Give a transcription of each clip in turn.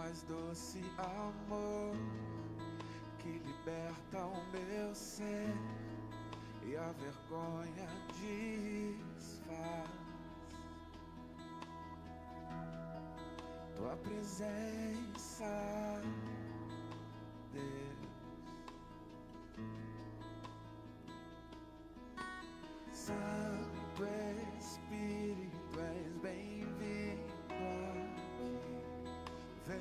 mais doce amor que liberta o meu ser e a vergonha desfaz. Tua presença, Deus. Santo Espírito, és bem-vindo aqui. Vem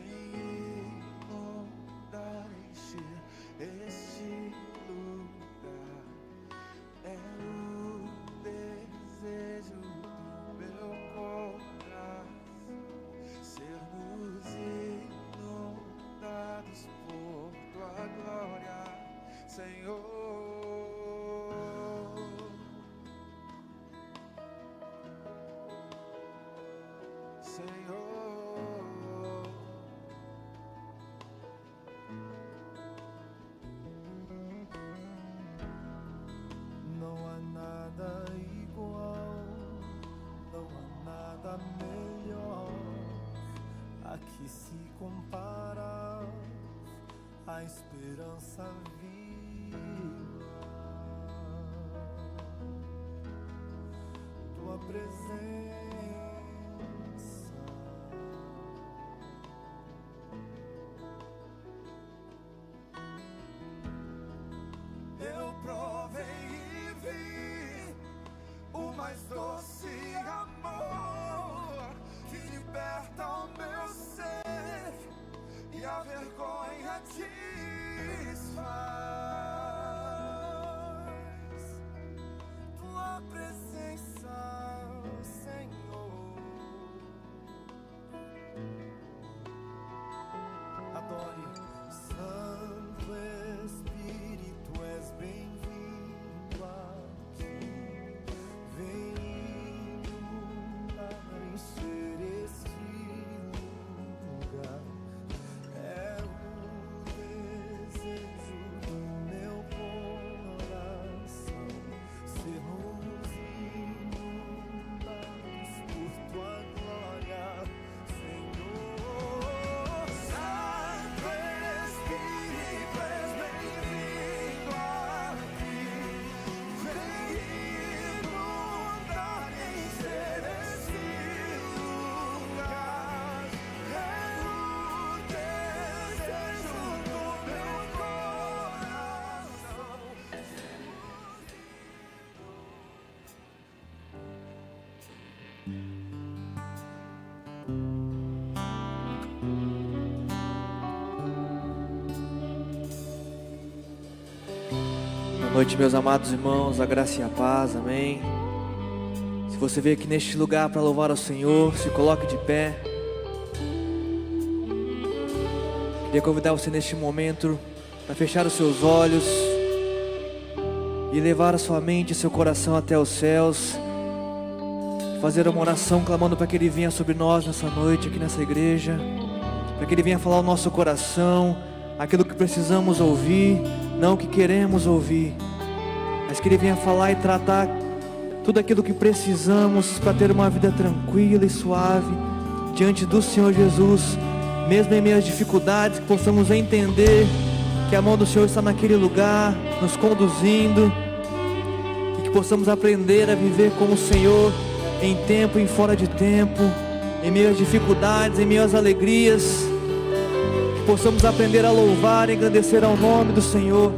inundar, encher este lugar. É o desejo do meu coração sermos inundados por tua glória, Senhor. Senhor, não há nada igual, não há nada melhor a que se compara a esperança viva. Tua presença, eu provei e vi o mais doce amor que liberta o meu ser e a vergonha desfaz. tua presença, Senhor. Adore. Santo Espírito, és bem-vindo aqui. Vem inundar, encher este lugar. É o desejo do meu coração sermos inundados por tua glória, Senhor. Santo Espírito, és bem-vindo aqui. Vem inundar, encher este lugar. É o desejo do meu coração. Boa noite, meus amados irmãos, a graça e a paz, amém. Se você veio aqui neste lugar para louvar ao Senhor, se coloque de pé. Queria convidar você neste momento para fechar os seus olhos e levar a sua mente e seu coração até os céus, fazer uma oração clamando para que Ele venha sobre nós nessa noite aqui nessa igreja, para que Ele venha falar ao nosso coração aquilo que precisamos ouvir, não o que queremos ouvir, mas que Ele venha falar e tratar tudo aquilo que precisamos para ter uma vida tranquila e suave diante do Senhor Jesus, mesmo em meio às dificuldades, que possamos entender que a mão do Senhor está naquele lugar, nos conduzindo, e que possamos aprender a viver com o Senhor em tempo e em fora de tempo, em meio às dificuldades, em meio às alegrias, que possamos aprender a louvar e engrandecer ao nome do Senhor,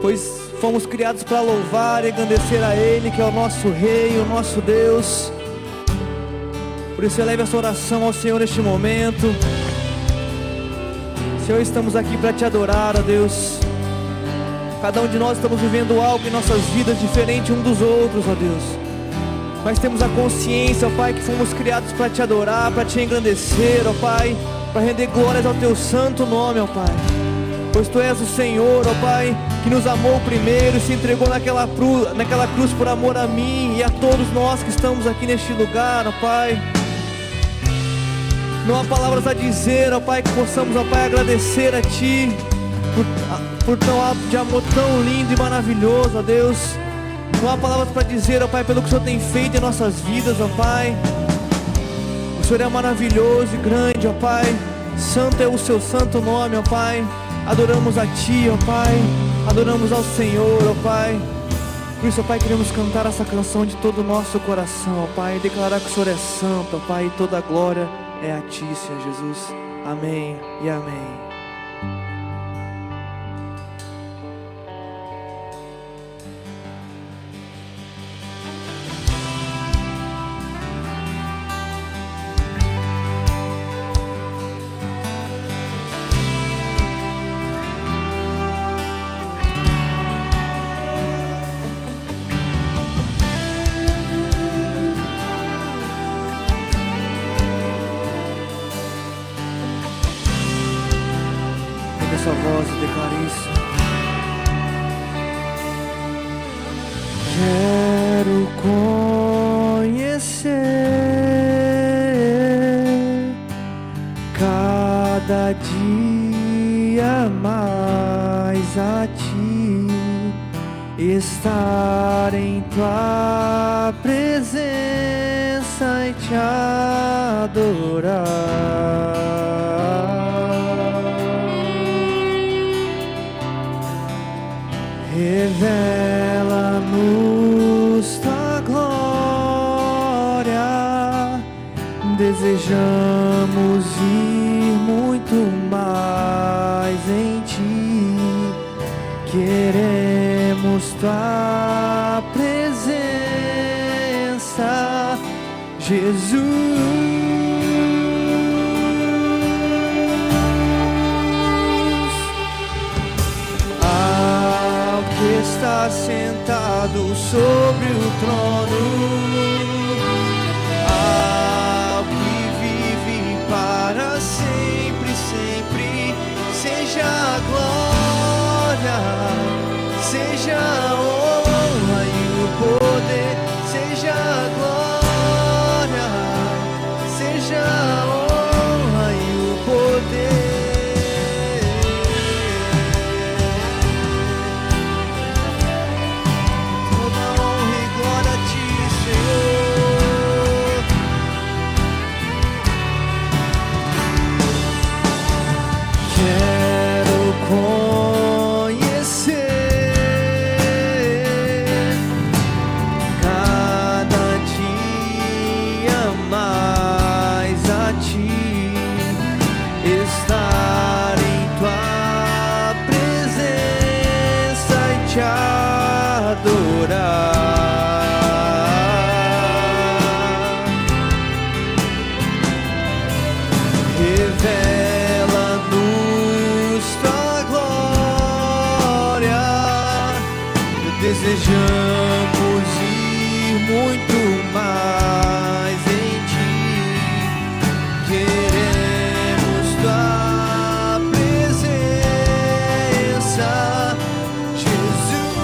pois fomos criados para louvar e engrandecer a Ele, que é o nosso Rei, o nosso Deus. Por isso eleve essa oração ao Senhor neste momento. Senhor, estamos aqui para Te adorar, ó Deus. Cada um de nós estamos vivendo algo em nossas vidas diferente um dos outros, ó Deus, mas temos a consciência, ó Pai, que fomos criados para Te adorar, para Te engrandecer, ó Pai, para render glórias ao Teu santo nome, ó Pai, pois Tu és o Senhor, ó Pai, que nos amou primeiro e se entregou naquela cruz por amor a mim e a todos nós que estamos aqui neste lugar, ó Pai. Não há palavras a dizer, ó Pai, que possamos, ó Pai, agradecer a Ti por tão ato de amor tão lindo e maravilhoso, ó Deus. Não há palavras para dizer, ó Pai, pelo que o Senhor tem feito em nossas vidas, ó Pai. O O Senhor é maravilhoso e grande, ó Pai. Santo é o seu santo nome, ó Pai. Adoramos a Ti, ó Pai. Adoramos ao Senhor, ó Pai. Por isso, ó Pai, queremos cantar essa canção de todo o nosso coração, ó Pai. E declarar que o Senhor é santo, ó Pai. E toda a glória é a Ti, Senhor Jesus. Amém e amém. Sua voz e declare isso. Quero conhecer cada dia mais a Ti, estar em Tua presença e Te adorar. Revela-nos Tua glória, desejamos ir muito mais em Ti, queremos Tua presença, Jesus. Está sentado sobre o trono, ao que vive para sempre, sempre, seja a glória, seja a honra e o poder, seja a glória, seja a honra e o poder. Estar em Tua presença e Te adorar. Revela-nos Tua glória, desejamos ir muito mais em Ti, queremos Tua presença, Jesus.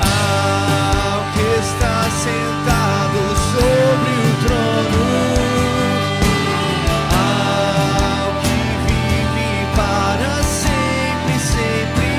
Ao que está sentado sobre o trono, ao que vive para sempre, sempre,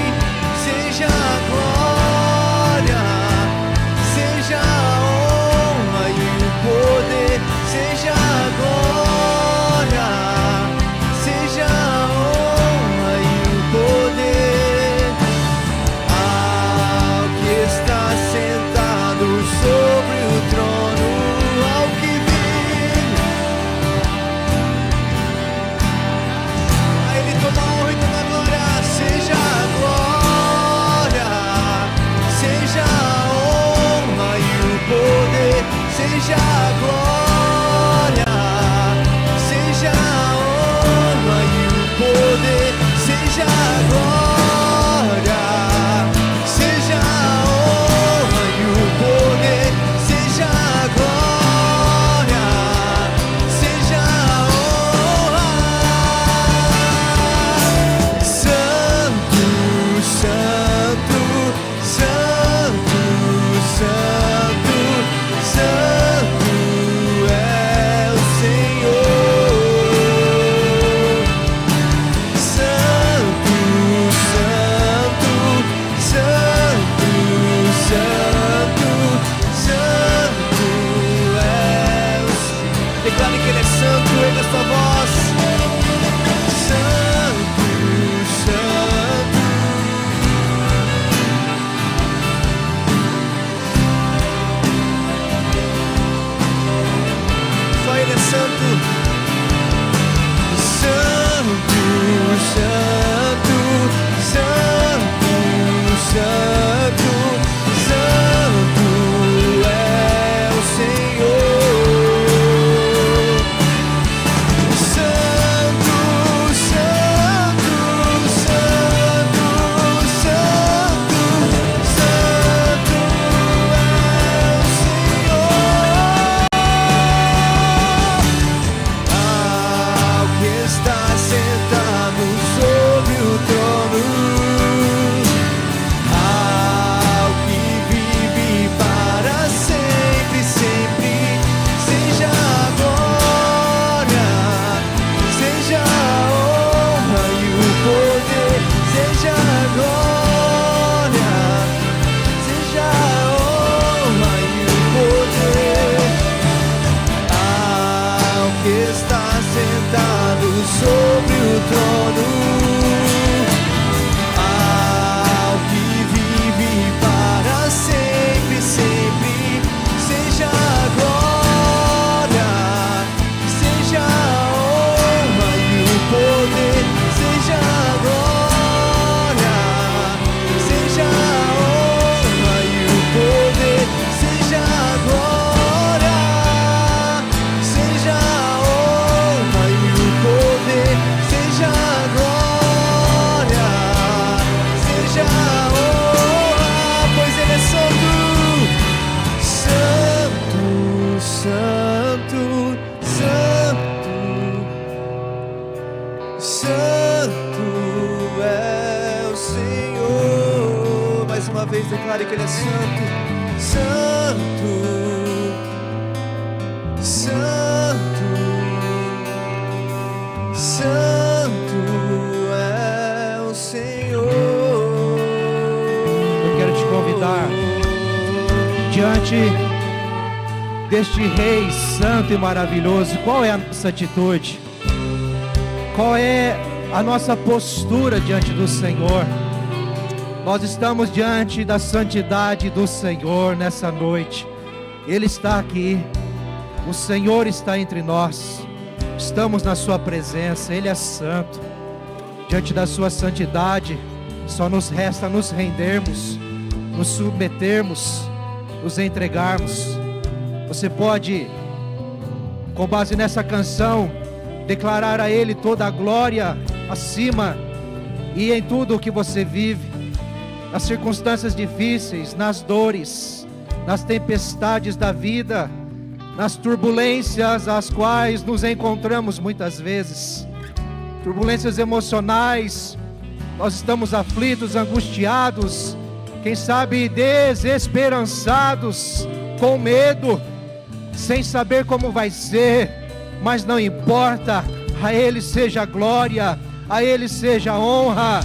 santo, santo, santo, santo é o Senhor. Eu quero te convidar diante deste Rei santo e maravilhoso. Qual é a nossa atitude? Qual é a nossa postura diante do Senhor? Nós estamos diante da santidade do Senhor nessa noite. Ele está aqui, o Senhor está entre nós, estamos na sua presença, Ele é santo. Diante da sua santidade, só nos resta nos rendermos, nos submetermos, nos entregarmos. Você pode, com base nessa canção, declarar a Ele toda a glória acima e em tudo o que você vive, nas circunstâncias difíceis, nas dores, nas tempestades da vida, nas turbulências às quais nos encontramos muitas vezes, turbulências emocionais. Nós estamos aflitos, angustiados, quem sabe desesperançados, com medo, sem saber como vai ser, mas não importa, a Ele seja glória, a Ele seja honra.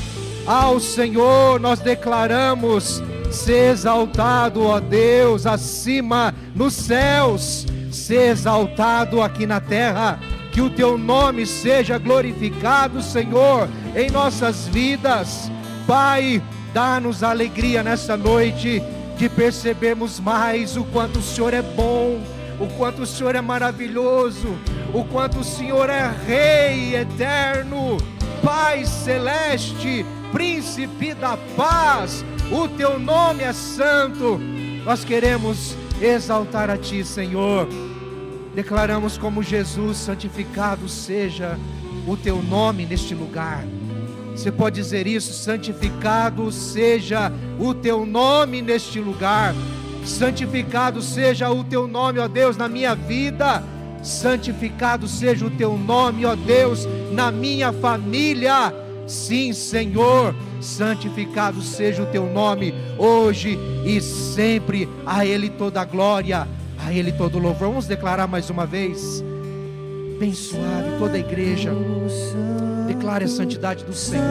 Ao Senhor nós declaramos: ser exaltado, ó Deus, acima nos céus, ser exaltado aqui na terra, que o Teu nome seja glorificado, Senhor, em nossas vidas. Pai, dá-nos alegria nessa noite de percebermos mais o quanto o Senhor é bom, o quanto o Senhor é maravilhoso, o quanto o Senhor é Rei eterno, Pai celeste, Príncipe da paz. O Teu nome é santo. Nós queremos exaltar a Ti, Senhor. Declaramos como Jesus: santificado seja o Teu nome neste lugar. Você pode dizer isso: santificado seja o Teu nome neste lugar. Santificado seja o Teu nome, ó Deus, na minha vida. Santificado seja o Teu nome, ó Deus, na minha família. Sim, Senhor, santificado seja o Teu nome, hoje e sempre. A Ele toda a glória, a Ele todo o louvor. Vamos declarar mais uma vez, bem suave, toda a igreja. Declare a santidade do Senhor.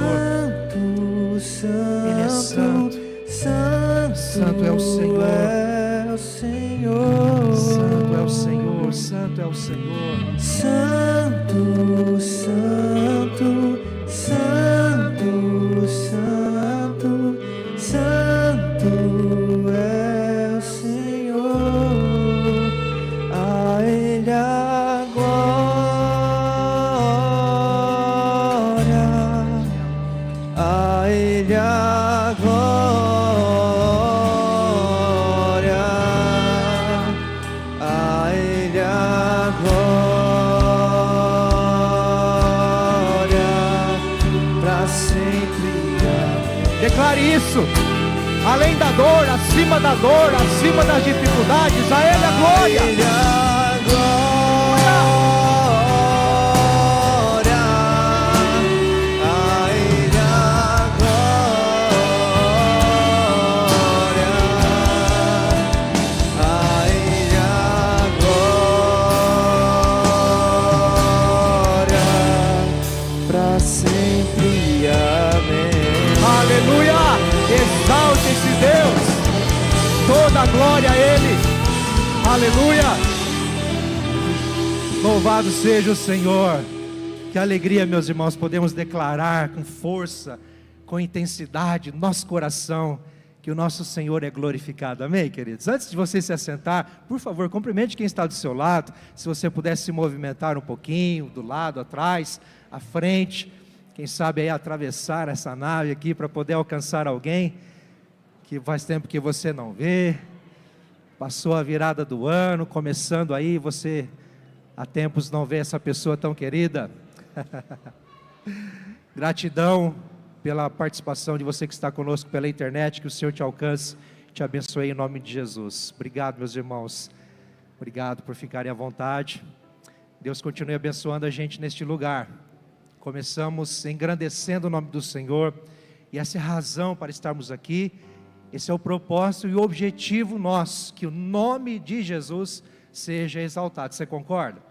Ele é santo. Santo é o Senhor. Santo é o Senhor. Santo é o Senhor. Santo, santo, santo, santo, santo é o Senhor. A Ele a glória, a Ele a glória, a Ele a glória, pra sempre. Declare isso. Além da dor, acima da dor, acima das dificuldades, a Ele a glória. A Ele a glória, a Ele a glória, a Ele a glória, pra sempre. Amém. Aleluia! Exalte esse Deus. Toda a glória a Ele. Aleluia! Louvado seja o Senhor. Que alegria, meus irmãos, podemos declarar com força, com intensidade, no nosso coração, que o nosso Senhor é glorificado. Amém, queridos? Antes de você se assentar, por favor, cumprimente quem está do seu lado. Se você pudesse se movimentar um pouquinho, do lado, atrás, à frente. Quem sabe aí atravessar essa nave aqui para poder alcançar alguém que faz tempo que você não vê. Passou a virada do ano, começando aí, você há tempos não vê essa pessoa tão querida. Gratidão pela participação de você que está conosco pela internet, que o Senhor te alcance, te abençoe em nome de Jesus. Obrigado, meus irmãos. Obrigado por ficarem à vontade. Deus continue abençoando a gente neste lugar. Começamos engrandecendo o nome do Senhor, e essa é a razão para estarmos aqui, Esse é o propósito e o objetivo nosso, que o nome de Jesus seja exaltado. Você concorda?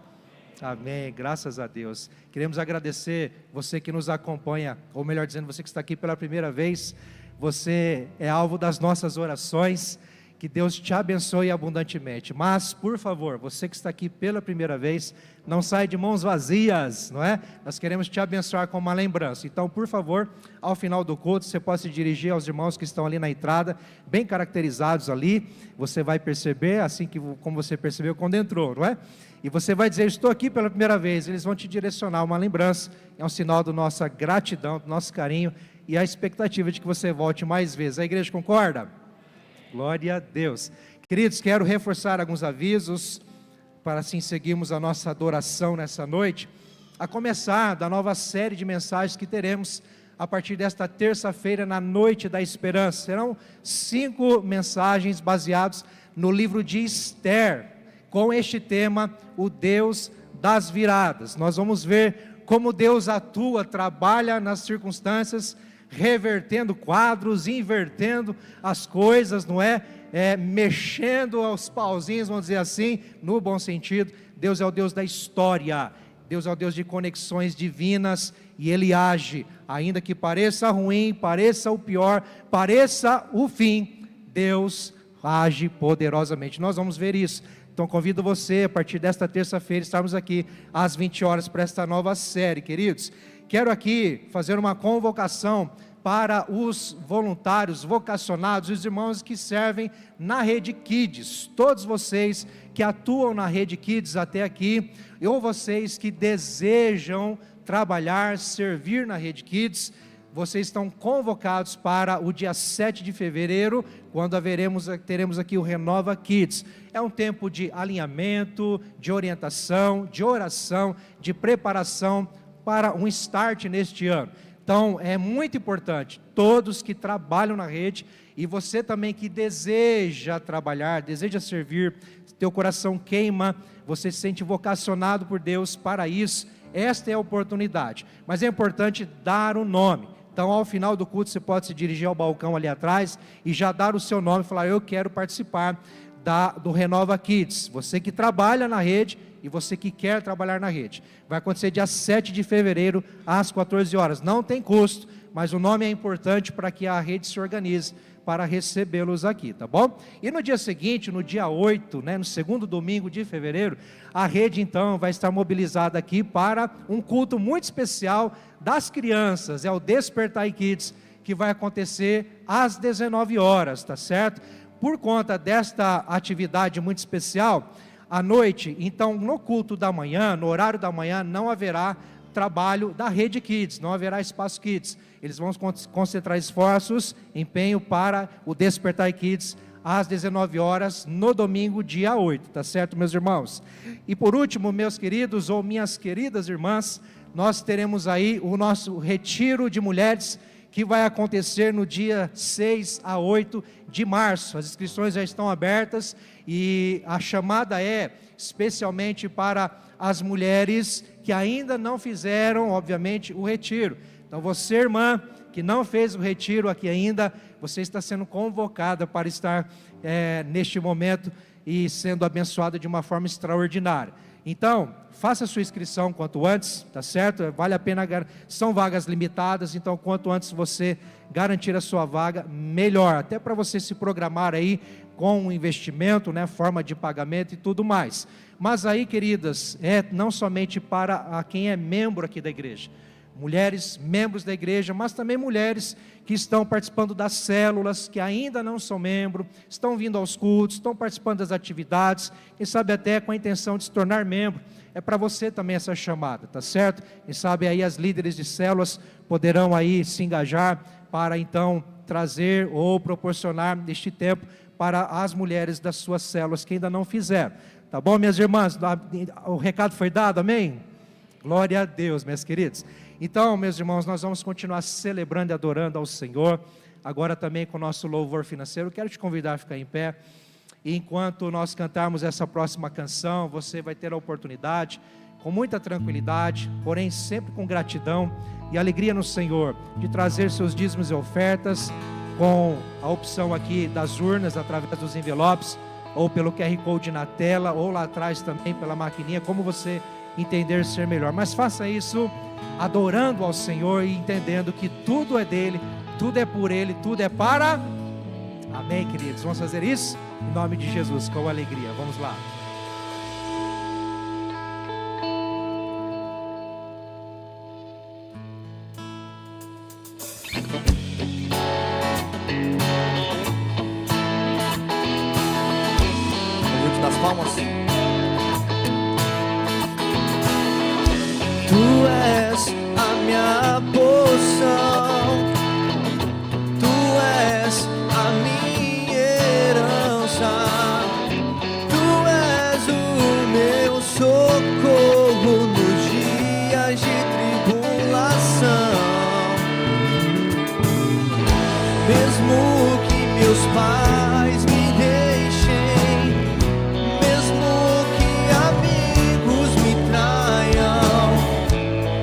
Amém, graças a Deus. Queremos agradecer você que nos acompanha, ou melhor dizendo, você que está aqui pela primeira vez. Você é alvo das nossas orações. Que Deus te abençoe abundantemente. Mas, por favor, você que está aqui pela primeira vez, não saia de mãos vazias, não é? Nós queremos te abençoar com uma lembrança. Então, por favor, ao final do culto, você pode se dirigir aos irmãos que estão ali na entrada, bem caracterizados ali. Você vai perceber, assim que como você percebeu quando entrou, não é? E você vai dizer, estou aqui pela primeira vez. Eles vão te direcionar uma lembrança. É um sinal da nossa gratidão, do nosso carinho e a expectativa de que você volte mais vezes. A igreja concorda? Glória a Deus. Queridos, quero reforçar alguns avisos, para assim seguirmos a nossa adoração nessa noite, a começar da nova série de mensagens que teremos a partir desta terça-feira, na Noite da Esperança. Serão 5 mensagens baseadas no livro de Esther, com este tema, o Deus das viradas. Nós vamos ver como Deus atua, trabalha nas circunstâncias, revertendo quadros, invertendo as coisas, não é? Mexendo aos pauzinhos, vamos dizer assim, no bom sentido. Deus é o Deus da história, Deus é o Deus de conexões divinas, e Ele age, ainda que pareça ruim, pareça o pior, pareça o fim, Deus age poderosamente. Nós vamos ver isso. Então convido você, a partir desta terça-feira, estarmos aqui às 20 horas para esta nova série, queridos. Quero aqui fazer uma convocação para os voluntários, vocacionados, os irmãos que servem na Rede Kids, todos vocês que atuam na Rede Kids até aqui, ou vocês que desejam trabalhar, servir na Rede Kids, vocês estão convocados para o dia 7 de fevereiro, quando teremos aqui o Renova Kids. É um tempo de alinhamento, de orientação, de oração, de preparação para um start neste ano. Então é muito importante, todos que trabalham na rede, e você também que deseja trabalhar, deseja servir, teu coração queima, você se sente vocacionado por Deus para isso, esta é a oportunidade. Mas é importante dar o nome. Então ao final do culto você pode se dirigir ao balcão ali atrás e já dar o seu nome e falar, eu quero participar do Renova Kids. Você que trabalha na rede e você que quer trabalhar na rede. Vai acontecer dia 7 de fevereiro, às 14 horas. Não tem custo, mas o nome é importante para que a rede se organize para recebê-los aqui, tá bom? E no dia seguinte, no dia 8, no segundo domingo de fevereiro, a rede então vai estar mobilizada aqui para um culto muito especial das crianças, é o Despertar Kids, que vai acontecer às 19 horas, tá certo? Por conta desta atividade muito especial, à noite, então no culto da manhã, no horário da manhã, não haverá trabalho da Rede Kids, não haverá espaço Kids. Eles vão concentrar esforços, empenho para o Despertar Kids às 19 horas no domingo, dia 8, tá certo, meus irmãos? E por último, meus queridos ou minhas queridas irmãs, nós teremos aí o nosso retiro de mulheres, que vai acontecer no dia 6 a 8 de março. As inscrições já estão abertas e a chamada é especialmente para as mulheres que ainda não fizeram, obviamente, o retiro. Então você, irmã, que não fez o retiro aqui ainda, você está sendo convocada para estar neste momento e sendo abençoada de uma forma extraordinária. Então, faça a sua inscrição quanto antes, tá certo? Vale a pena, são vagas limitadas, então quanto antes você garantir a sua vaga, melhor, até para você se programar aí com um investimento, forma de pagamento e tudo mais. Mas aí, queridas, não somente para quem é membro aqui da igreja, mulheres, membros da igreja, mas também mulheres que estão participando das células, que ainda não são membro, estão vindo aos cultos, estão participando das atividades, quem sabe até com a intenção de se tornar membro. É para você também essa chamada, tá certo? Quem sabe aí as líderes de células poderão aí se engajar para então trazer ou proporcionar neste tempo para as mulheres das suas células que ainda não fizeram. Tá bom, minhas irmãs? O recado foi dado, amém? Glória a Deus, meus queridos. Então, meus irmãos, nós vamos continuar celebrando e adorando ao Senhor, agora também com o nosso louvor financeiro. Quero te convidar a ficar em pé, e enquanto nós cantarmos essa próxima canção, você vai ter a oportunidade, com muita tranquilidade, porém sempre com gratidão e alegria no Senhor, de trazer seus dízimos e ofertas, com a opção aqui das urnas, através dos envelopes, ou pelo QR Code na tela, ou lá atrás também pela maquininha, como você entender ser melhor. Mas faça isso adorando ao Senhor e entendendo que tudo é dele, tudo é por ele, tudo é para... Amém, queridos? Vamos fazer isso em nome de Jesus, com alegria. Vamos lá. Junto das palmas. Tu és a minha porção, Tu és a minha herança, Tu és o meu socorro nos dias de tribulação. Mesmo que meus pais me deixem, mesmo que amigos me traiam,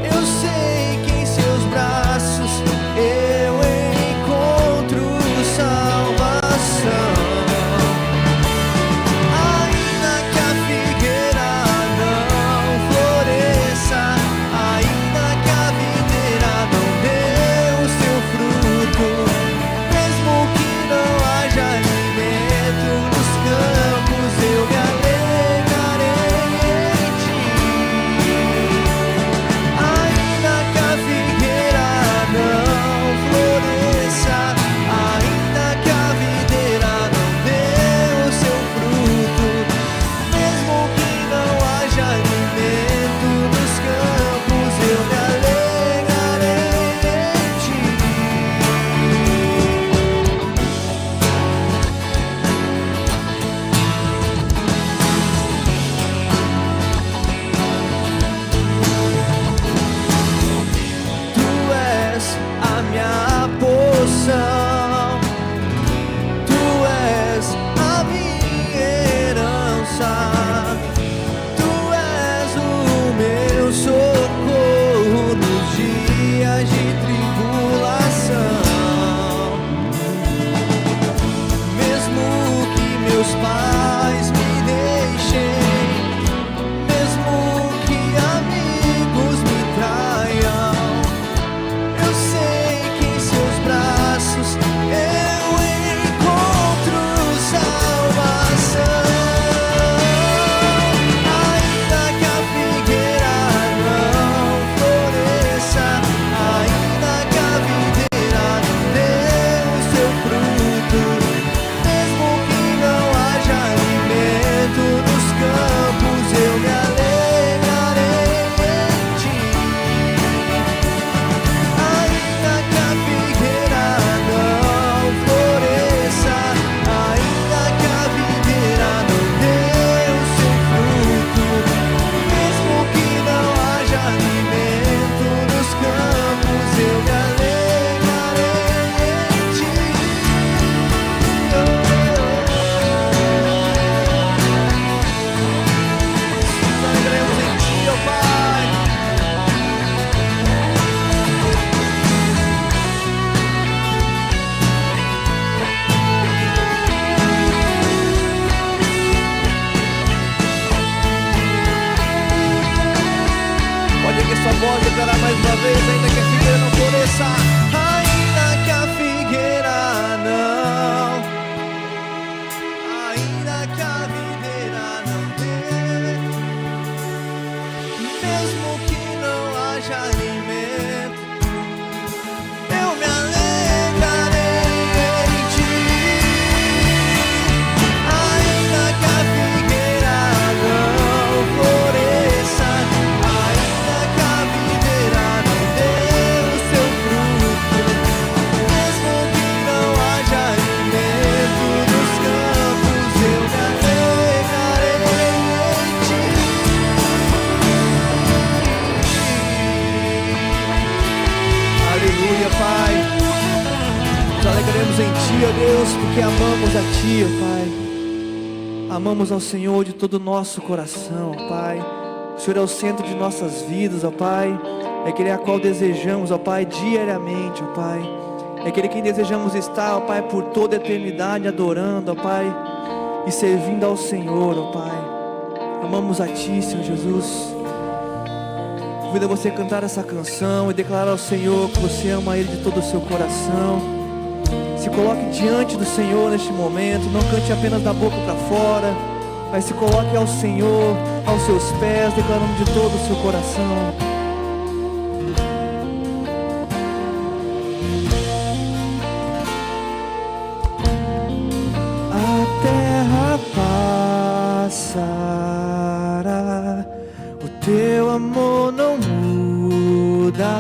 eu sei que em seus braços eu encontro salvação. Ainda que a figueira não floresça, ainda que a videira não dê o seu fruto, mesmo que não haja alimento nos campos, eu me alegrarei em ti. Ainda que a figueira não floresça, ainda que a videira não dê o seu fruto, mesmo que não haja alimento nos campos, eu me alegrarei em ti. Tu és a minha porção, Tu és a minha herança, Tu és o meu socorro nos dias de tribulação. Mesmo que meus pais me deixem, mesmo que amigos me traiam, eu sei que em seus braços eu encontro salvação. Ainda que a figueira não floresça, ainda que a videira não dê o seu fruto, mesmo que não haja alimento nos campos, eu me alegrarei em ti. Ainda que a figueira não floresça, ainda que a videira não dê o seu fruto, mesmo que não haja alimento nos campos, eu me alegrarei em ti. Nos alegremos em ti, ó Pai. Pode erguer sua voz e declarar mais uma vez, ainda que a figueira não floresça. Ainda que a figueira não, ainda que a videira não dê, mesmo que não haja alimento, eu me alegrarei em ti. Ainda que a figueira não floresça, ainda que a videira não dê o seu fruto, mesmo que não haja alimento nos campos, eu me alegrarei em ti. Aleluia, Pai. Nos alegraremos em Ti, ó Deus, porque amamos a Ti, ó Pai. Amamos ao Senhor de todo o nosso coração, ó Pai. O Senhor é o centro de nossas vidas, ó Pai. É aquele a qual desejamos, ó Pai, diariamente, ó Pai. É aquele que desejamos estar, ó Pai, por toda a eternidade, adorando, ó Pai, e servindo ao Senhor, ó Pai. Amamos a Ti, Senhor Jesus. Convido você a cantar essa canção e declarar ao Senhor que você ama Ele de todo o seu coração. Se coloque diante do Senhor neste momento. Não cante apenas da boca para fora, mas se coloque ao Senhor, aos seus pés, declarando de todo o seu coração. A terra passará, o teu amor não mudará,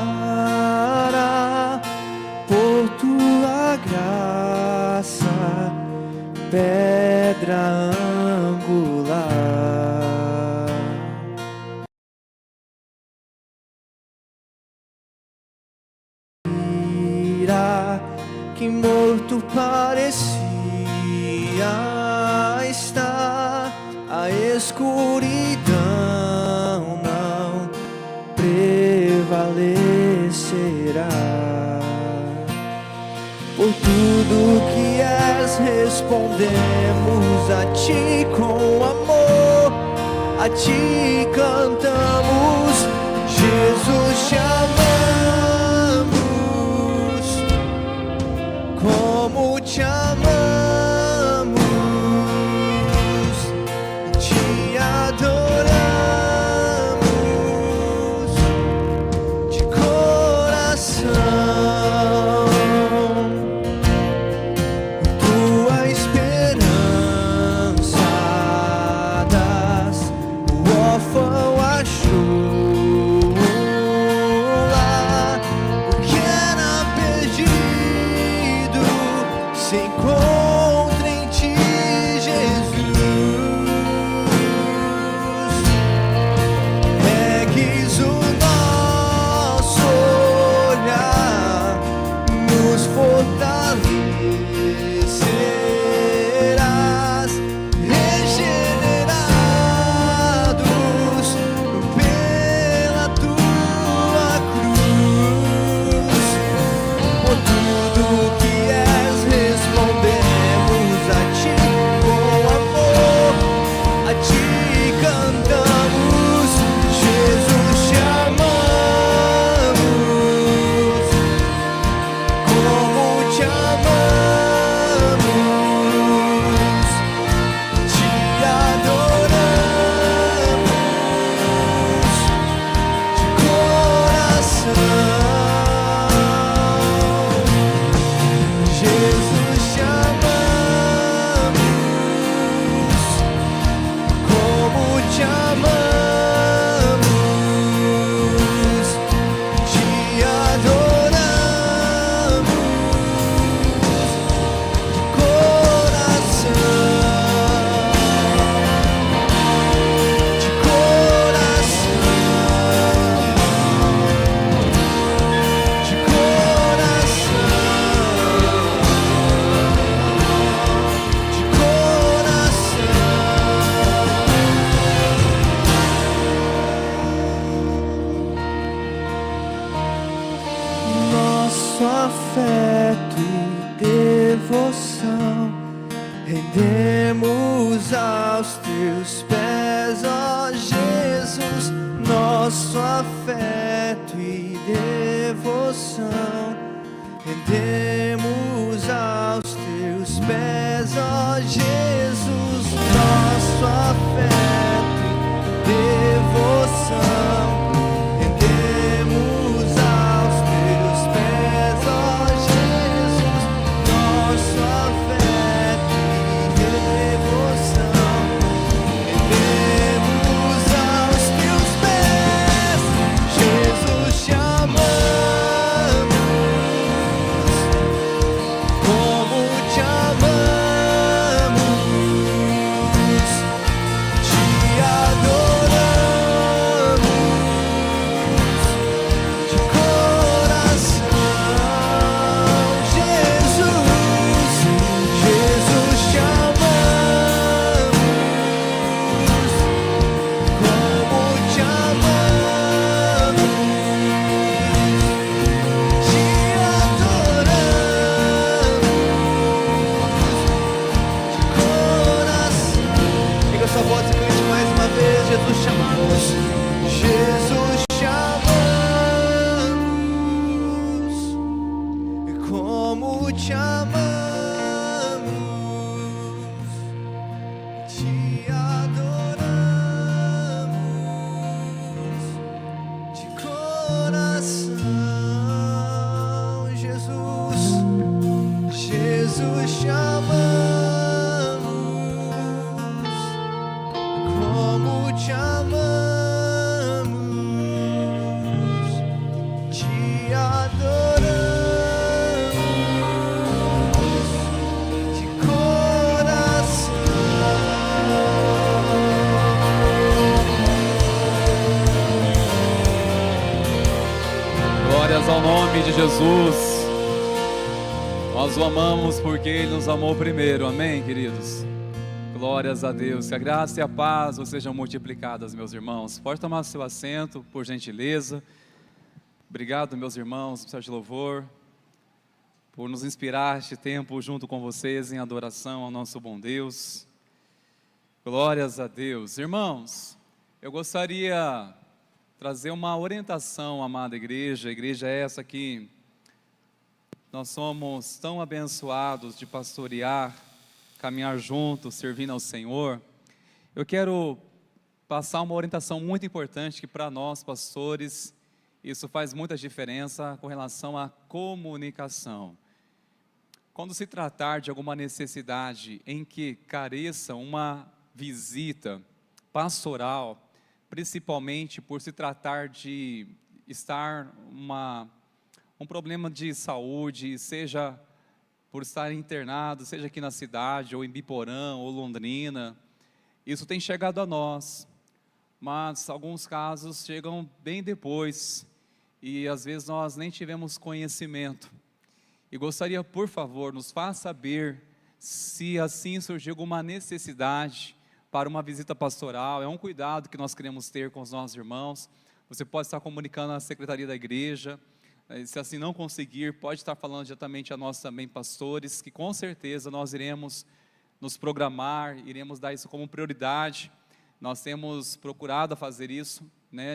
por tua graça, pedra angular. Que morto parecia estar, a escuridão não prevalecerá. Por tudo que és, respondemos a Ti com amor, a Ti cantamos, Jesus te amamos, como te amamos, te adoramos de coração. Tua esperança das o órfão achou lá, o que era perdido se encontra em Ti, Jesus. Ergues o nosso olhar, nos fortalecerás, regenerados pela Tua cruz. Por tudo que és, respondemos a Ti com amor, a Ti cantamos, Jesus te amamos, como te amamos, te adoramos de coração. Jesus te amamos, como te amamos, te adoramos de coração, de coração, de coração. De coração. Nosso afeto e devoção rendemos aos Teus pés, ó Jesus. Nosso afeto e devoção rendemos aos Teus pés, ó Jesus. Nosso afeto e devoção rendemos aos Teus pés, ó Jesus. Nosso afeto e devoção rendemos aos Teus pés, Jesus te amamos, como te amamos, Jesus, te amamos, como te amamos, te adoramos de coração. Jesus, Jesus, te amamos, como te amamos, te adoramos de coração. Glórias ao nome de Jesus. Nós o amamos porque Ele nos amou primeiro. Amém, queridos? Glórias a Deus. Que a graça e a paz sejam multiplicadas, meus irmãos. Pode tomar seu assento, por gentileza. Obrigado, meus irmãos, ministério de louvor, por nos inspirar este tempo junto com vocês em adoração ao nosso bom Deus. Glórias a Deus. Irmãos, eu gostaria de trazer uma orientação, amada igreja. A igreja é essa que nós somos tão abençoados de pastorear, caminhar juntos, servindo ao Senhor. Eu quero passar uma orientação muito importante que para nós, pastores, isso faz muita diferença com relação à comunicação. Quando se tratar de alguma necessidade em que careça uma visita pastoral, principalmente por se tratar de estar um problema de saúde, seja por estar internado, seja aqui na cidade, ou em Biporã, ou Londrina, isso tem chegado a nós, mas alguns casos chegam bem depois, e às vezes nós nem tivemos conhecimento. E gostaria, por favor, nos faça saber se assim surgir alguma necessidade para uma visita pastoral. É um cuidado que nós queremos ter com os nossos irmãos. Você pode estar comunicando à secretaria da igreja. Se assim não conseguir, pode estar falando diretamente a nós também, pastores, que com certeza nós iremos nos programar, iremos dar isso como prioridade. Nós temos procurado fazer isso,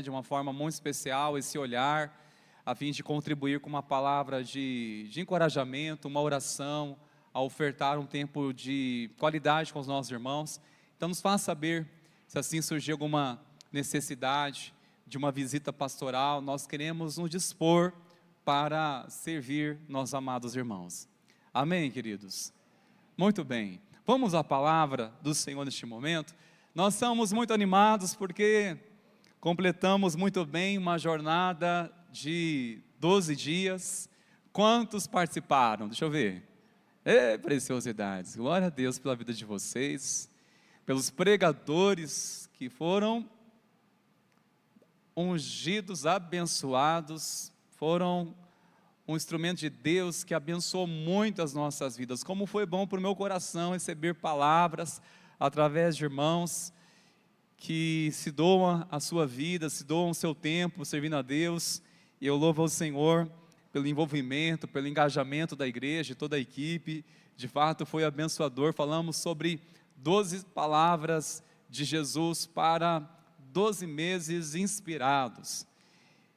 de uma forma muito especial, esse olhar, a fim de contribuir com uma palavra de encorajamento, uma oração, a ofertar um tempo de qualidade com os nossos irmãos. Então nos faça saber se assim surgir alguma necessidade de uma visita pastoral. Nós queremos nos dispor para servir nossos amados irmãos. Amém, queridos? Muito bem. Vamos à palavra do Senhor neste momento. Nós estamos muito animados porque completamos muito bem uma jornada de 12 dias. Quantos participaram? Deixa eu ver. Preciosidades. Glória a Deus pela vida de vocês, pelos pregadores que foram ungidos, abençoados, foram um instrumento de Deus que abençoou muito as nossas vidas. Como foi bom para o meu coração receber palavras através de irmãos que se doam a sua vida, se doam o seu tempo servindo a Deus. E eu louvo ao Senhor pelo envolvimento, pelo engajamento da igreja, de toda a equipe. De fato foi abençoador. Falamos sobre 12 palavras de Jesus para 12 meses inspirados.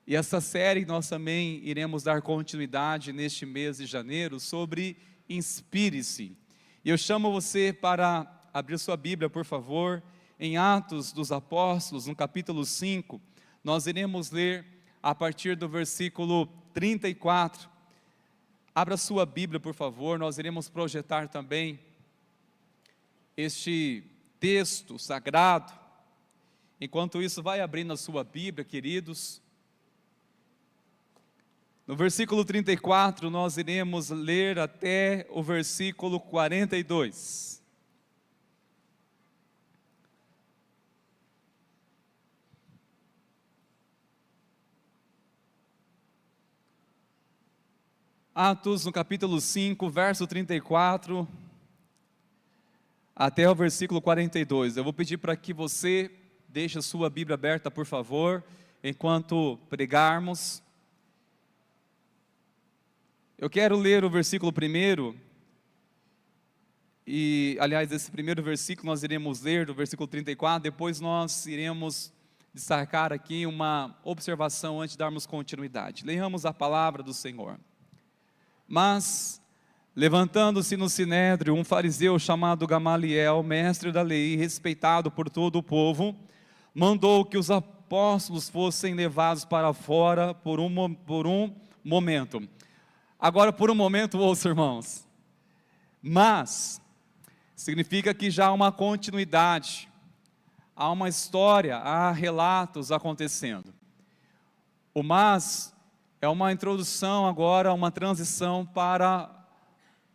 E essa série nós também iremos dar continuidade neste mês de janeiro sobre Inspire-se. E eu chamo você para abrir sua Bíblia, por favor, em Atos dos Apóstolos, no capítulo 5. Nós iremos ler a partir do versículo 34. Abra sua Bíblia, por favor. Nós iremos projetar também este texto sagrado. Enquanto isso, vai abrindo a sua Bíblia, queridos. No versículo 34, nós iremos ler até o versículo 42. Atos, no capítulo 5, verso 34, até o versículo 42. Eu vou pedir para que você deixe a sua Bíblia aberta, por favor, enquanto pregarmos. Eu quero ler o versículo primeiro, aliás, esse primeiro versículo nós iremos ler, do versículo 34, depois nós iremos destacar aqui uma observação antes de darmos continuidade. Leiamos a palavra do Senhor. Mas, levantando-se no sinédrio, um fariseu chamado Gamaliel, mestre da lei, respeitado por todo o povo, mandou que os apóstolos fossem levados para fora por um momento. Agora, por um momento, ouça, irmãos. Mas significa que já há uma continuidade, há uma história, há relatos acontecendo. O mas é uma introdução agora, uma transição para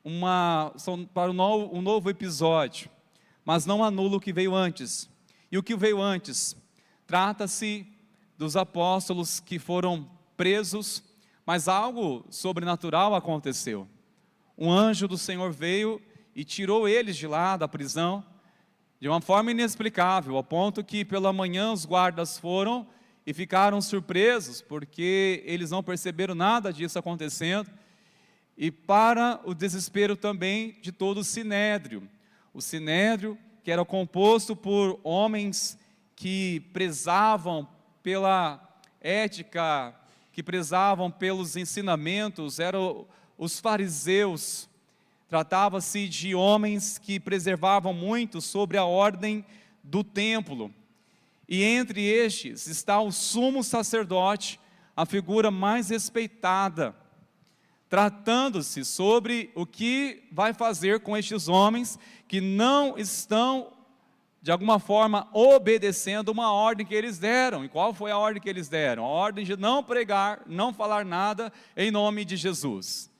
um novo episódio, mas não anula o que veio antes. E o que veio antes? Trata-se dos apóstolos que foram presos, mas algo sobrenatural aconteceu. Um anjo do Senhor veio e tirou eles de lá da prisão, de uma forma inexplicável, ao ponto que pela manhã os guardas foram e ficaram surpresos, porque eles não perceberam nada disso acontecendo, e para o desespero também de todo o sinédrio. O sinédrio, que era composto por homens que prezavam pela ética, que prezavam pelos ensinamentos, eram os fariseus. Tratava-se de homens que preservavam muito sobre a ordem do templo. E entre estes está o sumo sacerdote, a figura mais respeitada, tratando-se sobre o que vai fazer com estes homens que não estão, de alguma forma, obedecendo uma ordem que eles deram. E qual foi a ordem que eles deram? A ordem de não pregar, não falar nada em nome de Jesus.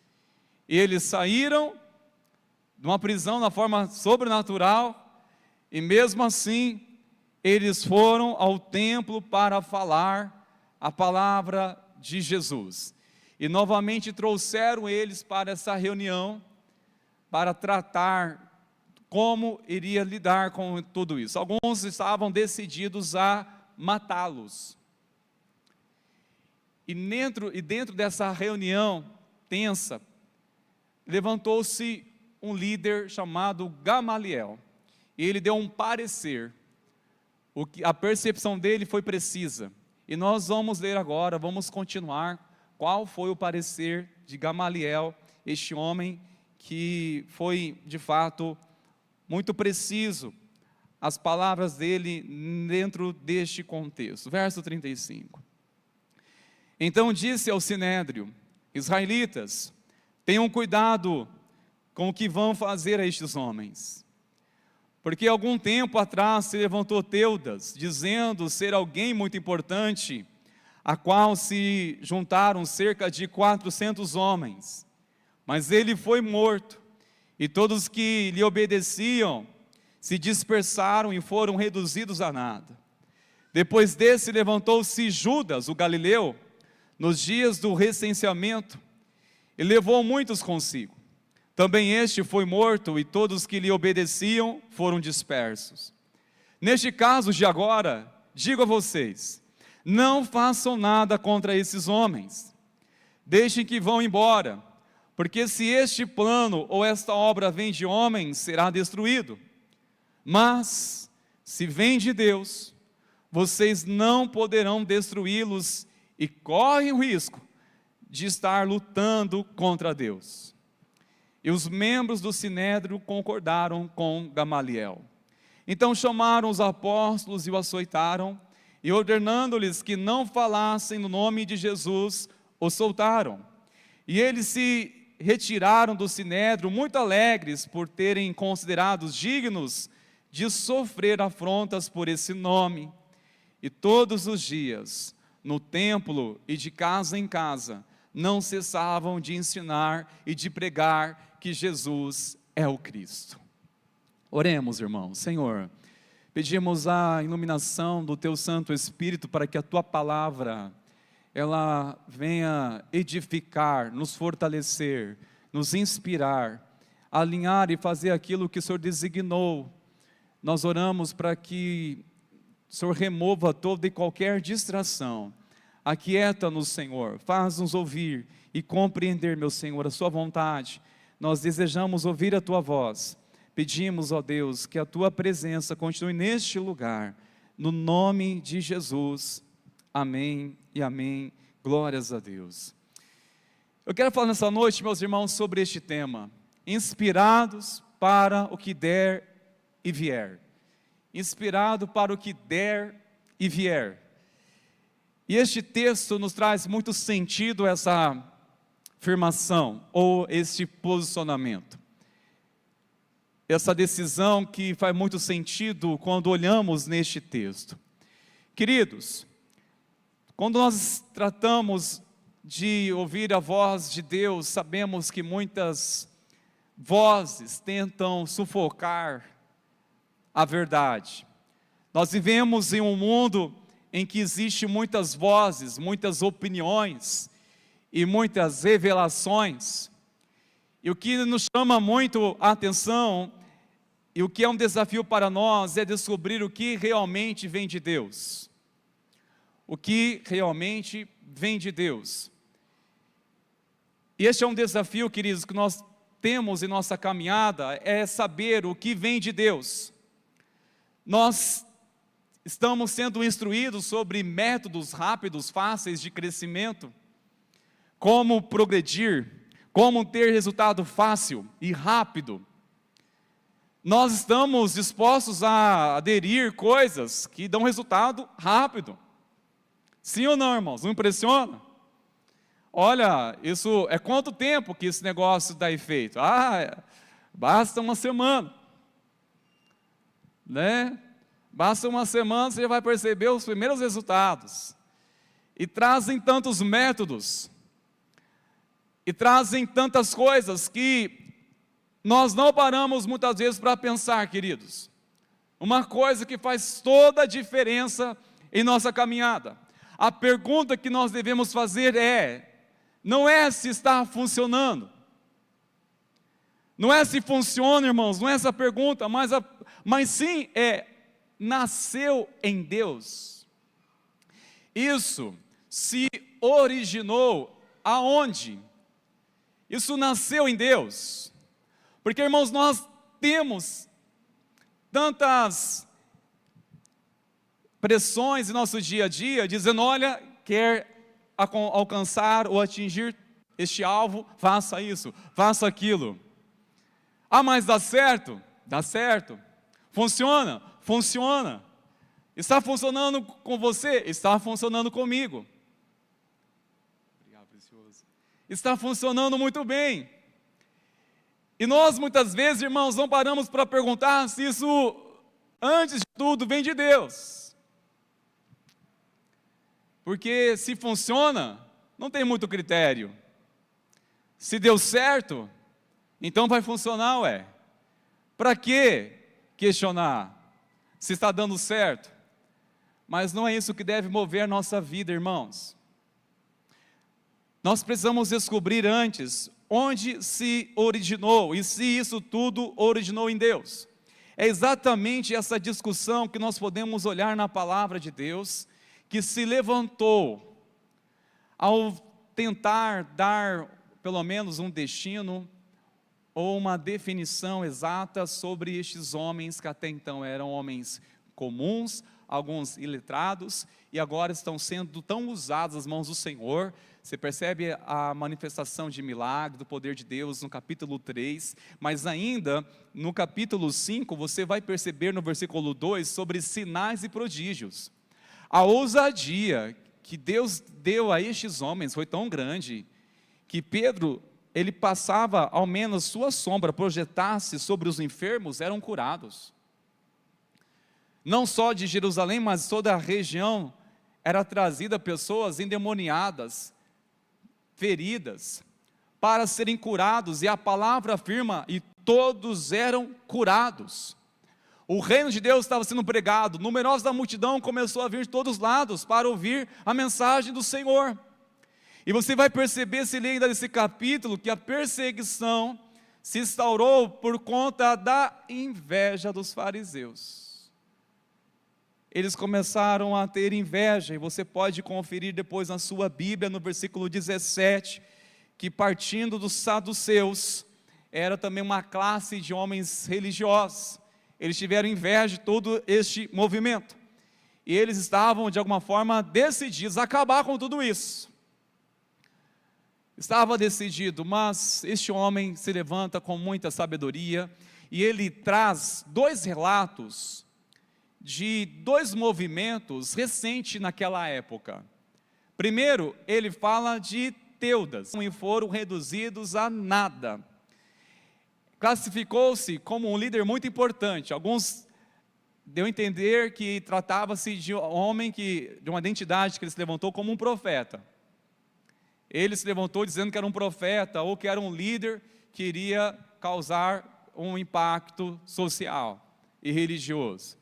E eles saíram de uma prisão na forma sobrenatural, e mesmo assim, eles foram ao templo para falar a palavra de Jesus. E novamente trouxeram eles para essa reunião, para tratar como iria lidar com tudo isso. Alguns estavam decididos a matá-los. E dentro dessa reunião tensa, levantou-se um líder chamado Gamaliel. E ele deu um parecer. A percepção dele foi precisa. E nós vamos ler agora, vamos continuar, qual foi o parecer de Gamaliel, este homem que foi, de fato, muito preciso, as palavras dele dentro deste contexto. Verso 35. Então disse ao sinédrio: israelitas, tenham cuidado com o que vão fazer a estes homens. Porque algum tempo atrás se levantou Teudas, dizendo ser alguém muito importante, a qual se juntaram cerca de 400 homens. Mas ele foi morto, e todos que lhe obedeciam se dispersaram e foram reduzidos a nada. Depois desse levantou-se Judas, o galileu, nos dias do recenseamento, e levou muitos consigo. Também este foi morto, e todos que lhe obedeciam foram dispersos. Neste caso de agora, digo a vocês, não façam nada contra esses homens, deixem que vão embora, porque se este plano ou esta obra vem de homens, será destruído. Mas, se vem de Deus, vocês não poderão destruí-los e correm o risco de estar lutando contra Deus. E os membros do sinédrio concordaram com Gamaliel. Então chamaram os apóstolos e o açoitaram, e ordenando-lhes que não falassem no nome de Jesus, o soltaram. E eles se retiraram do sinédrio muito alegres por terem considerados dignos de sofrer afrontas por esse nome. E todos os dias, no templo e de casa em casa, não cessavam de ensinar e de pregar que Jesus é o Cristo. Oremos, irmãos. Senhor, pedimos a iluminação do Teu Santo Espírito para que a Tua palavra, ela venha edificar, nos fortalecer, nos inspirar, alinhar e fazer aquilo que o Senhor designou. Nós oramos para que o Senhor remova toda e qualquer distração. Aquieta-nos, Senhor, faz-nos ouvir e compreender, meu Senhor, a Sua vontade. Nós desejamos ouvir a Tua voz. Pedimos, ó Deus, que a Tua presença continue neste lugar. no nome de Jesus. Amém e amém. Glórias a Deus. Eu quero falar nessa noite, meus irmãos, sobre este tema: inspirados para o que der e vier. Inspirado para o que der e vier. E este texto nos traz muito sentido, essa afirmação ou este posicionamento. Essa decisão que faz muito sentido quando olhamos neste texto. Queridos, quando nós tratamos de ouvir a voz de Deus, sabemos que muitas vozes tentam sufocar a verdade. Nós vivemos em um mundo em que existe muitas vozes, muitas opiniões e muitas revelações. E o que nos chama muito a atenção e o que é um desafio para nós é descobrir o que realmente vem de Deus. O que realmente vem de Deus. E este é um desafio, queridos, que nós temos em nossa caminhada, é saber o que vem de Deus. Nós estamos sendo instruídos sobre métodos rápidos, fáceis de crescimento, como progredir, como ter resultado fácil e rápido. Nós estamos dispostos a aderir coisas que dão resultado rápido. Sim ou não, irmãos? Não impressiona? Olha, isso é quanto tempo que esse negócio dá efeito? Basta uma semana, né? Basta uma semana, você já vai perceber os primeiros resultados. E trazem tantos métodos, e trazem tantas coisas que nós não paramos muitas vezes para pensar, queridos. Uma coisa que faz toda a diferença em nossa caminhada. A pergunta que nós devemos fazer não é se está funcionando. Não é se funciona, irmãos, não é essa a pergunta, mas sim nasceu em Deus. Isso se originou aonde? Isso nasceu em Deus. Porque, irmãos, nós temos tantas pressões em nosso dia a dia, dizendo, olha, quer alcançar ou atingir este alvo, faça isso, faça aquilo. Mas dá certo? Dá certo. Funciona? Funciona. Está funcionando com você? Está funcionando comigo. Obrigado, precioso. Está funcionando muito bem. E nós muitas vezes, irmãos, não paramos para perguntar se isso, antes de tudo, vem de Deus. Porque se funciona, não tem muito critério. Se deu certo, então vai funcionar, Para que questionar se está dando certo? Mas não é isso que deve mover a nossa vida, irmãos. Nós precisamos descobrir antes onde se originou e se isso tudo originou em Deus. É exatamente essa discussão que nós podemos olhar na palavra de Deus, que se levantou ao tentar dar pelo menos um destino ou uma definição exata sobre estes homens que até então eram homens comuns, alguns iletrados, e agora estão sendo tão usados nas mãos do Senhor. Você percebe a manifestação de milagre, do poder de Deus no capítulo 3, mas ainda no capítulo 5, você vai perceber no versículo 2 sobre sinais e prodígios. A ousadia que Deus deu a estes homens foi tão grande, que Pedro, ele passava, ao menos sua sombra projetasse sobre os enfermos, eram curados. Não só de Jerusalém, mas toda a região era trazida pessoas endemoniadas, feridas, para serem curados, e a palavra afirma, e todos eram curados. O reino de Deus estava sendo pregado, numerosa multidão começou a vir de todos os lados, para ouvir a mensagem do Senhor. E você vai perceber, se ler ainda nesse capítulo, que a perseguição se instaurou por conta da inveja dos fariseus. Eles começaram a ter inveja, e você pode conferir depois na sua Bíblia, no versículo 17, que partindo dos saduceus, era também uma classe de homens religiosos. Eles tiveram inveja de todo este movimento. E eles estavam, de alguma forma, decididos a acabar com tudo isso. Estava decidido, mas este homem se levanta com muita sabedoria e ele traz 2 relatos de 2 movimentos recentes naquela época. Primeiro, ele fala de Teudas, e foram reduzidos a nada. Classificou-se como um líder muito importante. Alguns deu a entender que tratava-se de um homem de uma identidade que ele se levantou como um profeta. Ele se levantou dizendo que era um profeta ou que era um líder que iria causar um impacto social e religioso.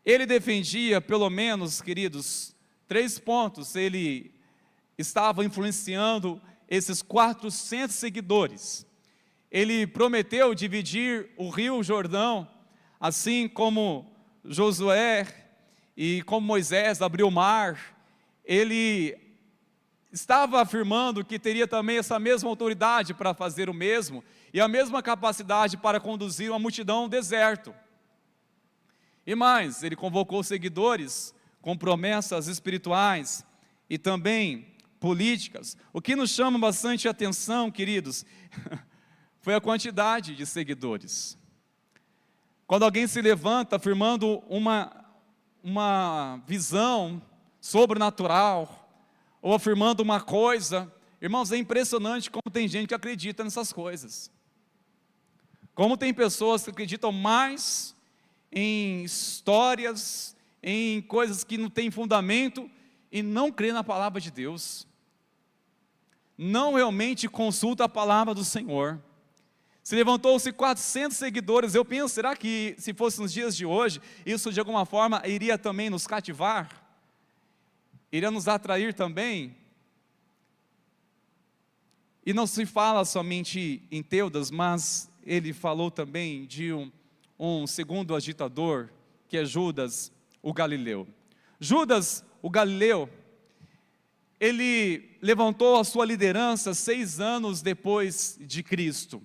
Ele defendia, pelo menos, queridos, 3 pontos. Ele estava influenciando esses 400 seguidores. Ele prometeu dividir o rio Jordão, assim como Josué e como Moisés abriu o mar. Ele estava afirmando que teria também essa mesma autoridade para fazer o mesmo, e a mesma capacidade para conduzir uma multidão ao deserto. E mais, ele convocou seguidores com promessas espirituais e também políticas. O que nos chama bastante atenção, queridos, foi a quantidade de seguidores. Quando alguém se levanta afirmando uma visão sobrenatural, ou afirmando uma coisa, irmãos, é impressionante como tem gente que acredita nessas coisas. Como tem pessoas que acreditam mais em histórias, em coisas que não têm fundamento, e não crê na palavra de Deus. Não realmente consulta a palavra do Senhor. Se levantou-se 400 seguidores, eu penso, será que se fosse nos dias de hoje, isso de alguma forma iria também nos cativar? Iria nos atrair também? E não se fala somente em Teudas, mas ele falou também de um segundo agitador, que é Judas, o Galileu. Judas, o Galileu, ele levantou a sua liderança 6 anos depois de Cristo.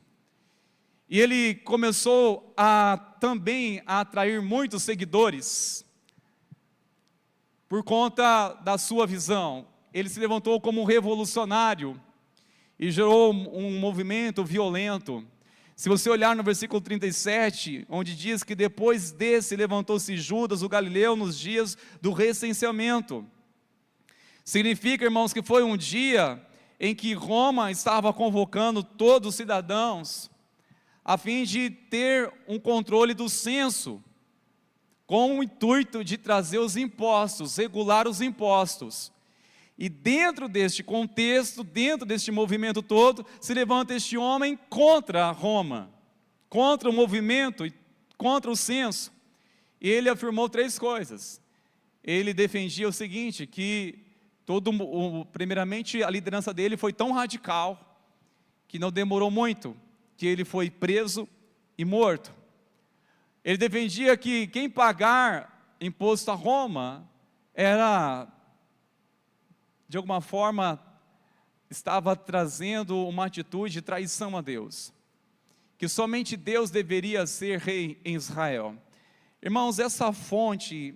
E ele começou também a atrair muitos seguidores, por conta da sua visão. Ele se levantou como um revolucionário, e gerou um movimento violento. Se você olhar no versículo 37, onde diz que depois desse levantou-se Judas, o Galileu, nos dias do recenseamento. Significa, irmãos, que foi um dia em que Roma estava convocando todos os cidadãos, a fim de ter um controle do censo, com o intuito de trazer os impostos, regular os impostos. E dentro deste contexto, dentro deste movimento todo, se levanta este homem contra Roma, contra o movimento, contra o censo. E ele afirmou 3 coisas. Ele defendia o seguinte, que primeiramente a liderança dele foi tão radical, que não demorou muito, que ele foi preso e morto. Ele defendia que quem pagar imposto a Roma era, de alguma forma, estava trazendo uma atitude de traição a Deus, que somente Deus deveria ser rei em Israel. Irmãos, essa fonte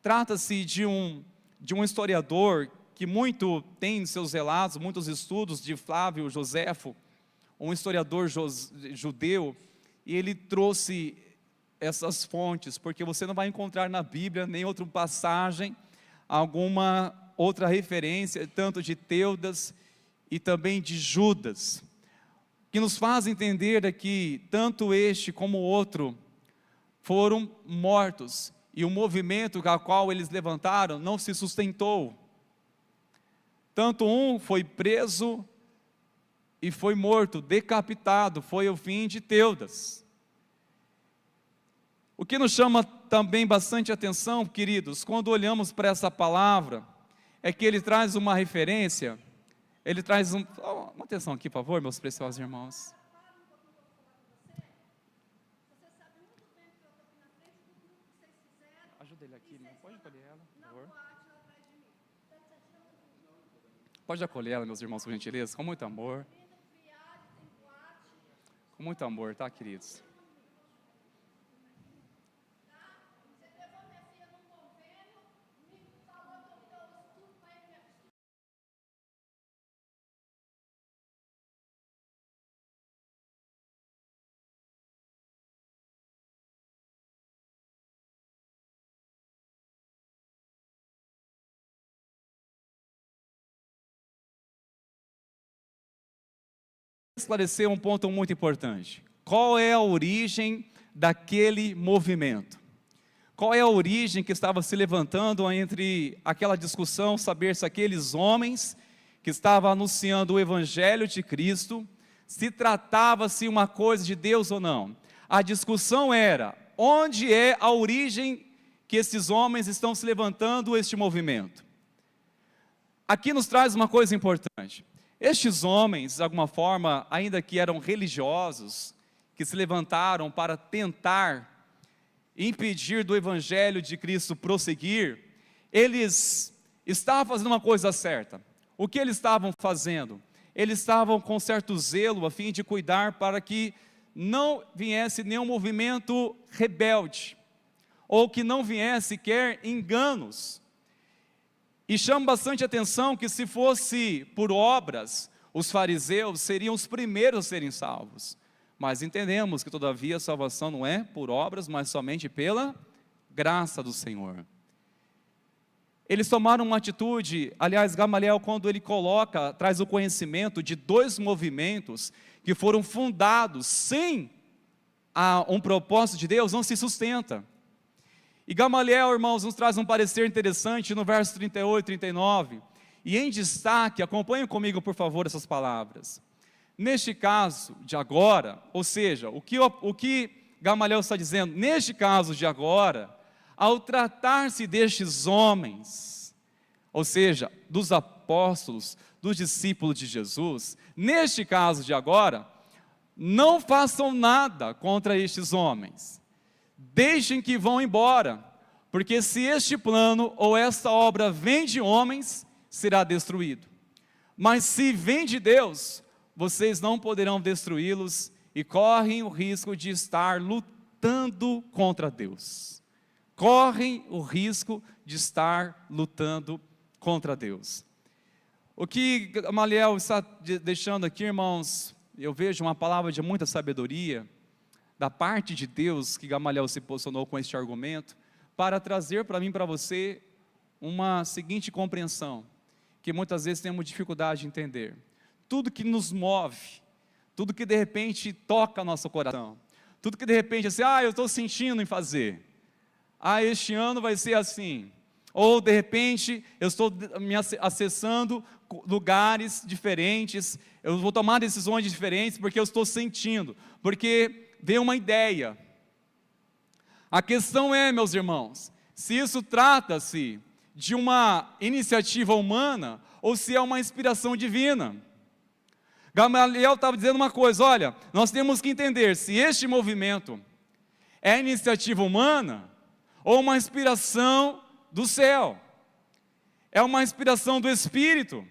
trata-se de um historiador que muito tem em seus relatos, muitos estudos, de Flávio Joséfo, um historiador judeu, e ele trouxe essas fontes, porque você não vai encontrar na Bíblia nem outra passagem, alguma outra referência, tanto de Teudas e também de Judas, que nos faz entender que tanto este como o outro foram mortos, e o movimento a qual eles levantaram não se sustentou. Tanto um foi preso e foi morto, decapitado, foi o fim de Teudas. O que nos chama também bastante atenção, queridos, quando olhamos para essa palavra, é que ele traz uma referência, ele traz uma atenção aqui, por favor, meus preciosos irmãos. Ajuda ele aqui, não pode acolher ela, por favor. Pode acolher ela, meus irmãos, por gentileza, com muito amor. Com muito amor, tá, queridos? esclarecer um ponto muito importante. Qual é a origem daquele movimento? Qual é a origem que estava se levantando entre aquela discussão, saber se aqueles homens que estavam anunciando o Evangelho de Cristo, se tratava-se uma coisa de Deus ou não? A discussão era, onde é a origem que esses homens estão se levantando este movimento? Aqui nos traz uma coisa importante. Estes homens, de alguma forma, ainda que eram religiosos, que se levantaram para tentar impedir do Evangelho de Cristo prosseguir, eles estavam fazendo uma coisa certa. O que eles estavam fazendo? Eles estavam com certo zelo a fim de cuidar para que não viesse nenhum movimento rebelde, ou que não viesse sequer enganos. E chama bastante atenção que se fosse por obras, os fariseus seriam os primeiros a serem salvos. Mas entendemos que todavia a salvação não é por obras, mas somente pela graça do Senhor. Eles tomaram uma atitude, aliás, Gamaliel, quando ele traz o conhecimento de dois movimentos que foram fundados sem um propósito de Deus, não se sustenta. E Gamaliel, irmãos, nos traz um parecer interessante no verso 38 e 39, e em destaque, acompanhem comigo, por favor, essas palavras. Neste caso de agora, ou seja, o que Gamaliel está dizendo, neste caso de agora, ao tratar-se destes homens, ou seja, dos apóstolos, dos discípulos de Jesus, neste caso de agora, não façam nada contra estes homens, deixem que vão embora, porque se este plano ou esta obra vem de homens, será destruído, mas se vem de Deus, vocês não poderão destruí-los e correm o risco de estar lutando contra Deus. Correm o risco de estar lutando contra Deus. O que Gamaliel está deixando aqui, irmãos, eu vejo uma palavra de muita sabedoria da parte de Deus, que Gamaliel se posicionou com este argumento, para trazer para mim e para você uma seguinte compreensão, que muitas vezes temos dificuldade de entender. Tudo que nos move, tudo que de repente toca nosso coração, tudo que de repente assim, eu estou sentindo em fazer, este ano vai ser assim, ou de repente eu estou me acessando lugares diferentes, eu vou tomar decisões diferentes porque eu estou sentindo, porque veio uma ideia. A questão é, meus irmãos, se isso trata-se de uma iniciativa humana ou se é uma inspiração divina. Gamaliel estava dizendo uma coisa, olha, nós temos que entender se este movimento é iniciativa humana ou uma inspiração do céu, é uma inspiração do Espírito,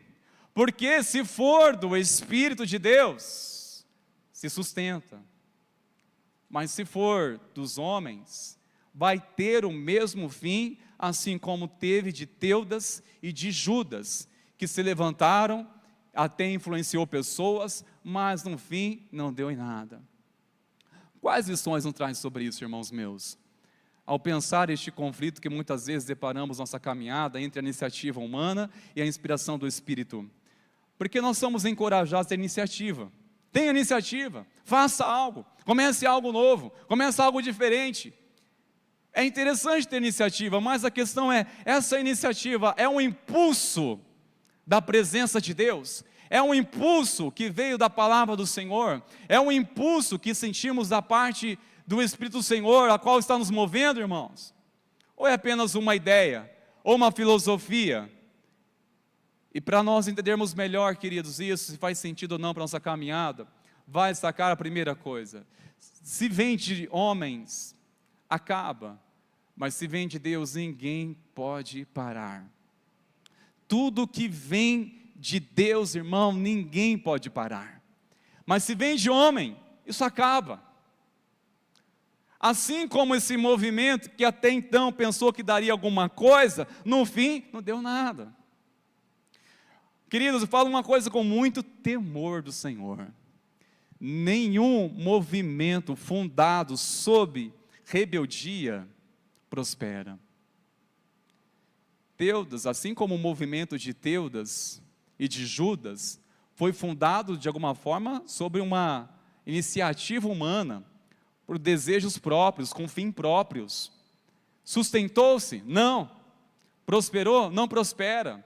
porque se for do Espírito de Deus, se sustenta, mas se for dos homens, vai ter o mesmo fim, assim como teve de Teudas e de Judas, que se levantaram, até influenciou pessoas, mas no fim não deu em nada. Quais lições nos traz sobre isso, irmãos meus? Ao pensar este conflito que muitas vezes deparamos nossa caminhada entre a iniciativa humana e a inspiração do Espírito. Porque nós somos encorajados a ter iniciativa. Tenha iniciativa, faça algo, comece algo novo, comece algo diferente. É interessante ter iniciativa, mas a questão é, essa iniciativa é um impulso da presença de Deus, é um impulso que veio da palavra do Senhor, é um impulso que sentimos da parte do Espírito do Senhor, a qual está nos movendo, irmãos? Ou é apenas uma ideia, ou uma filosofia? E para nós entendermos melhor, queridos, isso, se faz sentido ou não para a nossa caminhada, vai destacar a primeira coisa: se vem de homens, acaba, mas se vem de Deus, ninguém pode parar. Tudo que vem de Deus, irmão, ninguém pode parar. Mas se vem de homem, isso acaba. Assim como esse movimento que até então pensou que daria alguma coisa, no fim não deu nada. Queridos, eu falo uma coisa com muito temor do Senhor: nenhum movimento fundado sob rebeldia prospera. Teudas, assim como o movimento de Teudas e de Judas, foi fundado de alguma forma sobre uma iniciativa humana, por desejos próprios, com fim próprios. Sustentou-se? Não. Prosperou? Não prospera.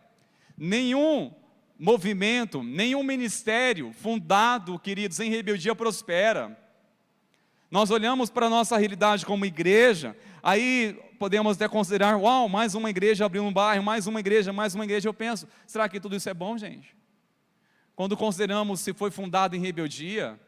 Nenhum movimento, nenhum ministério fundado, queridos, em rebeldia prospera. Nós olhamos para a nossa realidade como igreja, aí podemos até considerar, uau, mais uma igreja abriu um bairro, mais uma igreja, eu penso, será que tudo isso é bom, gente? Quando consideramos se foi fundado em rebeldia,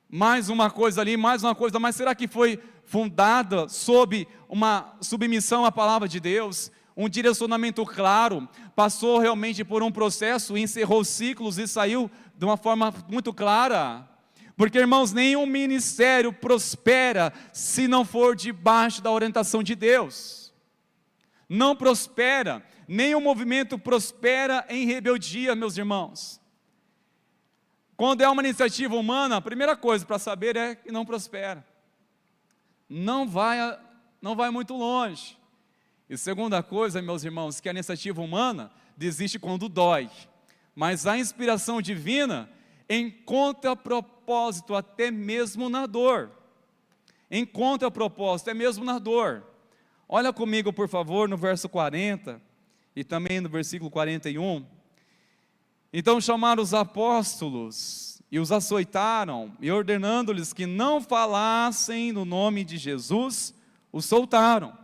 mais uma coisa ali, mais uma coisa, mas será que foi fundada sob uma submissão à palavra de Deus, um direcionamento claro, passou realmente por um processo, encerrou ciclos e saiu de uma forma muito clara? Porque, irmãos, nenhum ministério prospera se não for debaixo da orientação de Deus. Não prospera, nenhum movimento prospera em rebeldia, meus irmãos. Quando é uma iniciativa humana, a primeira coisa para saber é que não prospera. Não vai muito longe. E segunda coisa, meus irmãos, que a iniciativa humana desiste quando dói. Mas a inspiração divina encontra propósito até mesmo na dor. Encontra propósito até mesmo na dor. Olha comigo, por favor, no verso 40 e também no versículo 41. Então chamaram os apóstolos e os açoitaram, e ordenando-lhes que não falassem no nome de Jesus, os soltaram.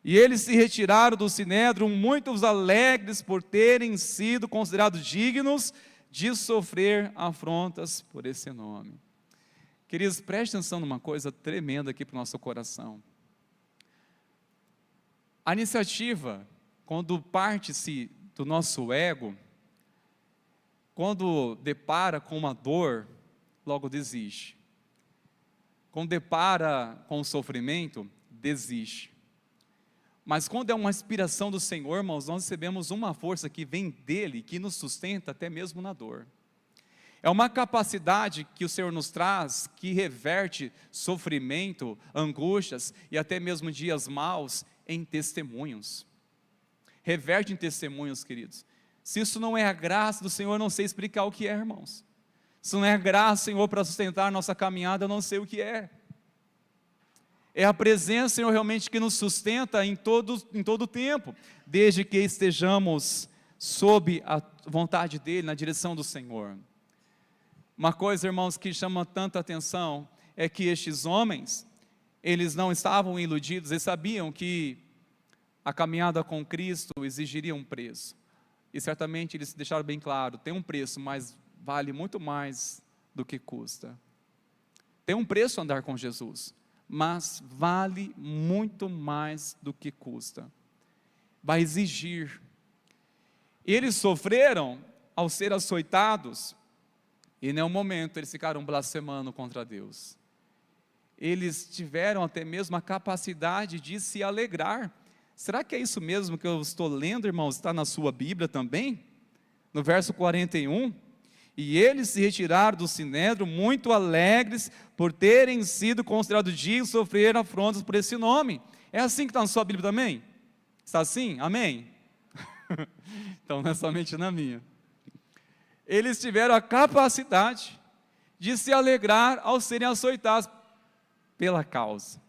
E eles se retiraram do sinédrio, muitos alegres por terem sido considerados dignos de sofrer afrontas por esse nome. Queridos, preste atenção numa coisa tremenda aqui para o nosso coração. A iniciativa, quando parte-se do nosso ego, quando depara com uma dor, logo desiste. Quando depara com o sofrimento, desiste. Mas quando é uma inspiração do Senhor, irmãos, nós recebemos uma força que vem dele, que nos sustenta até mesmo na dor. É uma capacidade que o Senhor nos traz, que reverte sofrimento, angústias e até mesmo dias maus em testemunhos. Reverte em testemunhos, queridos. Se isso não é a graça do Senhor, eu não sei explicar o que é, irmãos. Se não é a graça, Senhor, para sustentar a nossa caminhada, eu não sei o que é. É a presença, Senhor, realmente que nos sustenta em todo o tempo, desde que estejamos sob a vontade dEle, na direção do Senhor. Uma coisa, irmãos, que chama tanta atenção, é que estes homens, eles não estavam iludidos, eles sabiam que a caminhada com Cristo exigiria um preço. E certamente eles deixaram bem claro, tem um preço, mas vale muito mais do que custa. Tem um preço andar com Jesus, mas vale muito mais do que custa. Vai exigir. Eles sofreram ao ser açoitados, e em nenhum momento eles ficaram blasfemando contra Deus. Eles tiveram até mesmo a capacidade de se alegrar. Será que é isso mesmo que eu estou lendo, irmãos? Está na sua Bíblia também? No verso 41. E eles se retiraram do sinédrio muito alegres por terem sido considerados dignos de sofrer afrontas por esse nome. É assim que está na sua Bíblia também? Está assim? Amém? Então não é somente na minha. Eles tiveram a capacidade de se alegrar ao serem açoitados pela causa.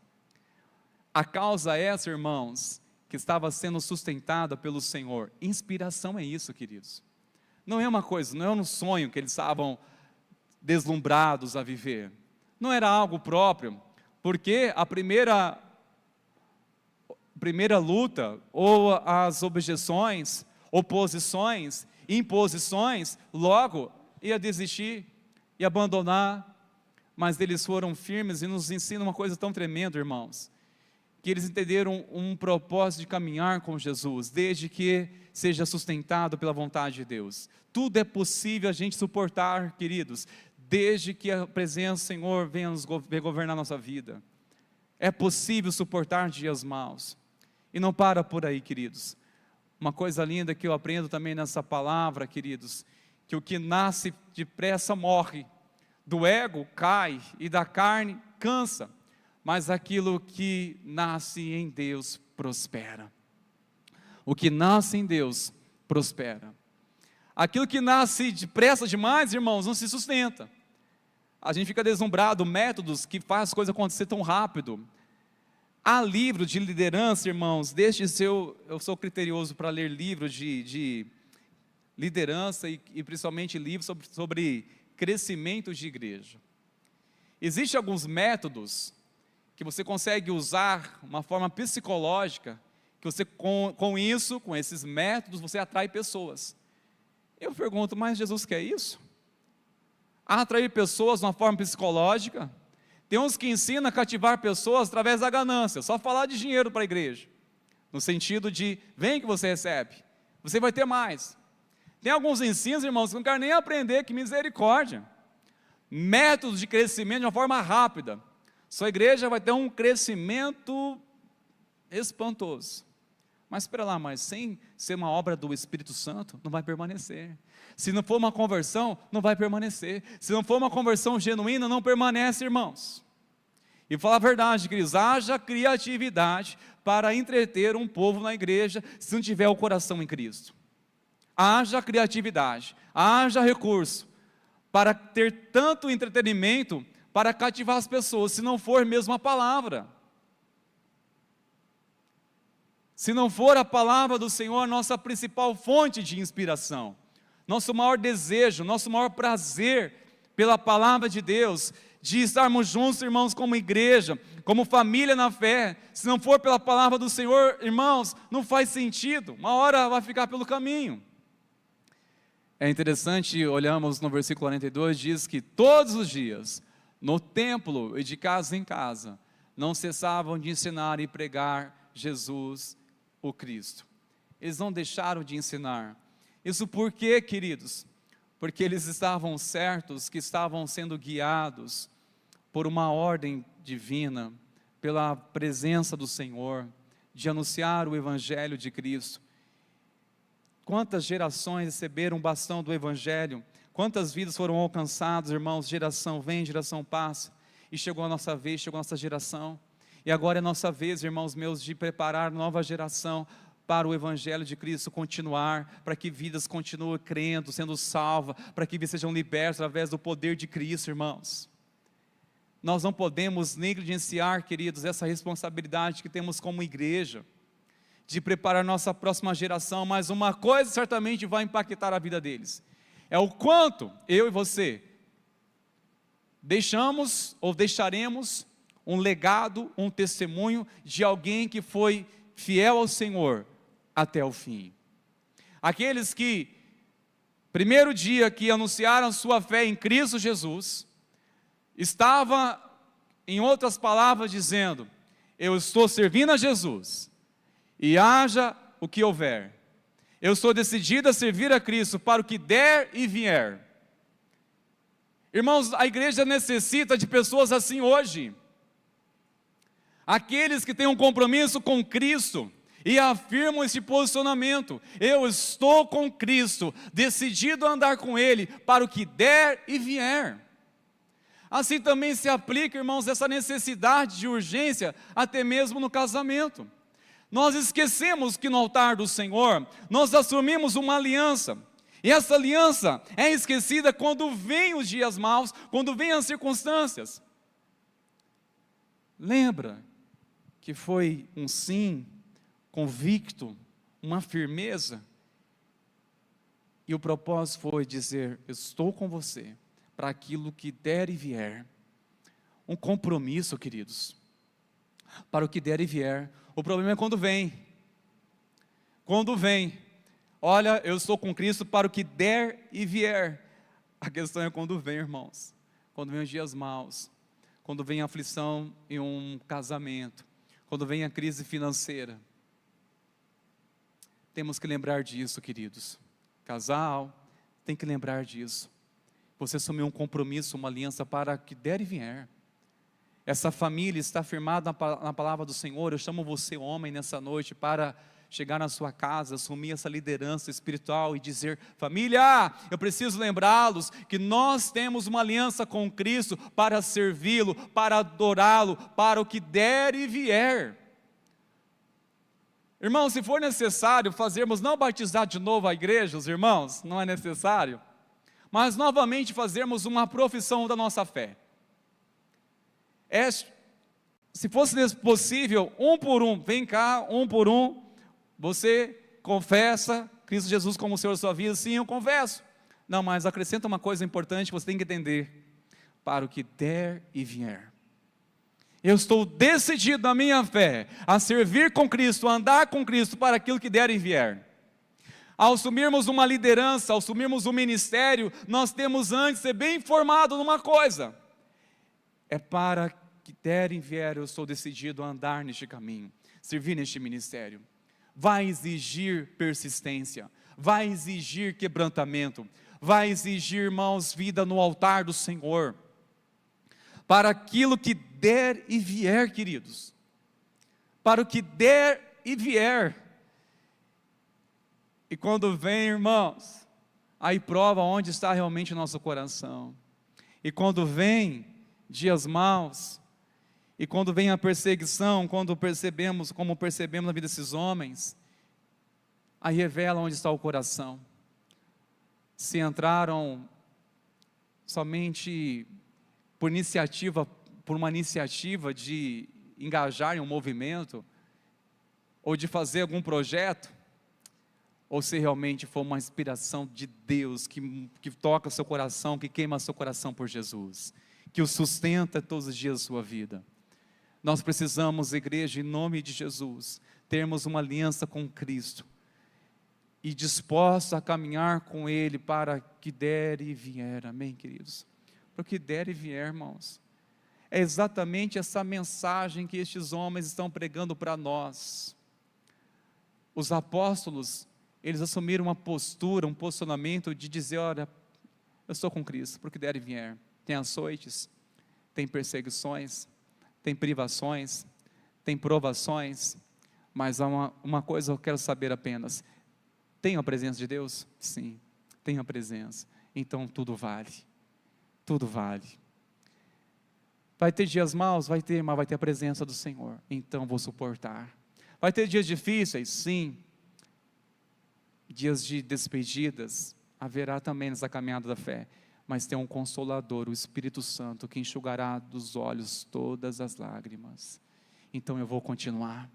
A causa essa, irmãos, que estava sendo sustentada pelo Senhor. Inspiração é isso, queridos. Não é uma coisa, não é um sonho que eles estavam deslumbrados a viver. Não era algo próprio, porque a primeira luta, ou as objeções, oposições, imposições, logo ia desistir e abandonar. Mas eles foram firmes e nos ensinam uma coisa tão tremenda, irmãos, que eles entenderam um propósito de caminhar com Jesus, desde que seja sustentado pela vontade de Deus. Tudo é possível a gente suportar, queridos, desde que a presença do Senhor venha nos governar a nossa vida. É possível suportar dias maus. E não para por aí, queridos. Uma coisa linda que eu aprendo também nessa palavra, queridos, que o que nasce depressa morre, do ego cai e da carne cansa, mas aquilo que nasce em Deus prospera. O que nasce em Deus prospera. Aquilo que nasce depressa demais, irmãos, não se sustenta. A gente fica deslumbrado, métodos que fazem as coisas acontecer tão rápido. Há livro de liderança, irmãos, eu sou criterioso para ler livros de liderança e principalmente livros sobre crescimento de igreja. Existem alguns métodos que você consegue usar uma forma psicológica, que você com esses métodos, você atrai pessoas. Eu pergunto, mas Jesus quer isso? Atrair pessoas de uma forma psicológica? Tem uns que ensinam a cativar pessoas através da ganância, só falar de dinheiro para a igreja, no sentido de, vem que você recebe, você vai ter mais. Tem alguns ensinos, irmãos, que não quero nem aprender, que misericórdia. Métodos de crescimento de uma forma rápida. Sua igreja vai ter um crescimento espantoso. Mas espera lá, mas sem ser uma obra do Espírito Santo, não vai permanecer. Se não for uma conversão, não vai permanecer. Se não for uma conversão genuína, não permanece, irmãos. E falar a verdade, queridos, haja criatividade para entreter um povo na igreja, se não tiver o coração em Cristo. Haja criatividade, haja recurso, para ter tanto entretenimento, para cativar as pessoas, se não for mesmo a palavra. Se não for a palavra do Senhor, nossa principal fonte de inspiração, nosso maior desejo, nosso maior prazer pela palavra de Deus, de estarmos juntos, irmãos, como igreja, como família na fé, se não for pela palavra do Senhor, irmãos, não faz sentido, uma hora vai ficar pelo caminho. É interessante, olhamos no versículo 42, diz que todos os dias, no templo e de casa em casa, não cessavam de ensinar e pregar Jesus o Cristo. Eles não deixaram de ensinar. Isso por quê, queridos? Porque eles estavam certos que estavam sendo guiados por uma ordem divina, pela presença do Senhor, de anunciar o Evangelho de Cristo. Quantas gerações receberam o bastão do Evangelho? Quantas vidas foram alcançadas, irmãos? Geração vem, geração passa. E chegou a nossa vez, chegou a nossa geração. E agora é nossa vez, irmãos meus, de preparar nova geração para o Evangelho de Cristo continuar, para que vidas continuem crendo, sendo salvas, para que vidas sejam libertas através do poder de Cristo, irmãos. Nós não podemos negligenciar, queridos, essa responsabilidade que temos como igreja, de preparar nossa próxima geração, mas uma coisa certamente vai impactar a vida deles, é o quanto eu e você deixamos ou deixaremos um legado, um testemunho de alguém que foi fiel ao Senhor até o fim. Aqueles que, primeiro dia que anunciaram sua fé em Cristo Jesus, estava, em outras palavras, dizendo, eu estou servindo a Jesus, e haja o que houver, eu estou decidido a servir a Cristo para o que der e vier. Irmãos, a igreja necessita de pessoas assim hoje, aqueles que têm um compromisso com Cristo, e afirmam esse posicionamento, eu estou com Cristo, decidido a andar com Ele, para o que der e vier. Assim também se aplica, irmãos, essa necessidade de urgência, até mesmo no casamento. Nós esquecemos que no altar do Senhor, nós assumimos uma aliança, e essa aliança é esquecida quando vêm os dias maus, quando vêm as circunstâncias. Lembra que foi um sim convicto, uma firmeza, e o propósito foi dizer, eu estou com você, para aquilo que der e vier. Um compromisso, queridos, para o que der e vier. O problema é quando vem. Quando vem, olha, eu estou com Cristo para o que der e vier. A questão é quando vem, irmãos. Quando vem os dias maus, quando vem a aflição em um casamento, quando vem a crise financeira. Temos que lembrar disso, queridos. Casal, tem que lembrar disso. Você assumiu um compromisso, uma aliança para que der e vier. Essa família está firmada na palavra do Senhor. Eu chamo você, homem, nessa noite, para chegar na sua casa, assumir essa liderança espiritual e dizer, família, eu preciso lembrá-los que nós temos uma aliança com Cristo para servi-lo, para adorá-lo, para o que der e vier. Irmãos, se for necessário fazermos, não batizar de novo a igreja, os irmãos, não é necessário, mas novamente fazermos uma profissão da nossa fé. Se fosse possível, um por um, vem cá, um por um, você confessa Cristo Jesus como o Senhor da sua vida. Sim, eu confesso. Não, mas acrescenta uma coisa importante, você tem que entender: para o que der e vier. Eu estou decidido na minha fé a servir com Cristo, a andar com Cristo para aquilo que der e vier. Ao assumirmos uma liderança, ao assumirmos um ministério, nós temos antes de ser bem informado numa coisa: é para que der e vier, eu estou decidido a andar neste caminho, servir neste ministério. Vai exigir persistência, vai exigir quebrantamento, vai exigir, irmãos, vida no altar do Senhor, para aquilo que der e vier, queridos, para o que der e vier. E quando vem, irmãos, aí prova onde está realmente o nosso coração. E quando vem dias maus, e quando vem a perseguição, quando percebemos, como percebemos na vida desses homens, aí revela onde está o coração. Se entraram somente por uma iniciativa de engajar em um movimento, ou de fazer algum projeto, ou se realmente for uma inspiração de Deus, que toca seu coração, que queima seu coração por Jesus, que o sustenta todos os dias da sua vida. Nós precisamos, igreja, em nome de Jesus, termos uma aliança com Cristo, e dispostos a caminhar com Ele para que der e vier, amém, queridos? Para que der e vier, irmãos, é exatamente essa mensagem que estes homens estão pregando para nós. Os apóstolos, eles assumiram uma postura, um posicionamento de dizer: olha, eu estou com Cristo, porque der e vier. Tem açoites, tem perseguições, tem privações, tem provações, mas há uma coisa eu quero saber apenas: tenho a presença de Deus? Sim, tenho a presença, então tudo vale, tudo vale. Vai ter dias maus? Vai ter, mas vai ter a presença do Senhor, então vou suportar. Vai ter dias difíceis? Sim. Dias de despedidas, haverá também nessa caminhada da fé, mas tem um Consolador, o Espírito Santo, que enxugará dos olhos todas as lágrimas. Então eu vou continuar,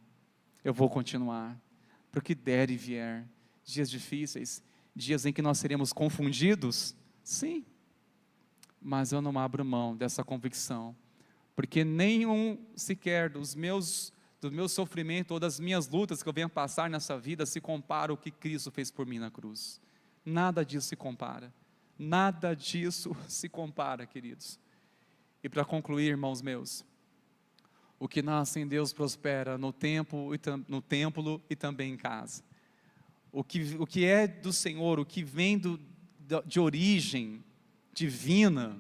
porque der e vier. Dias difíceis, dias em que nós seremos confundidos, sim, mas eu não abro mão dessa convicção, porque nenhum sequer do meu sofrimento ou das minhas lutas que eu venho passar nessa vida se compara ao que Cristo fez por mim na cruz. Nada disso se compara, nada disso se compara, queridos. E para concluir, irmãos meus, o que nasce em Deus prospera no templo e também em casa. O que é do Senhor, o que vem de origem divina,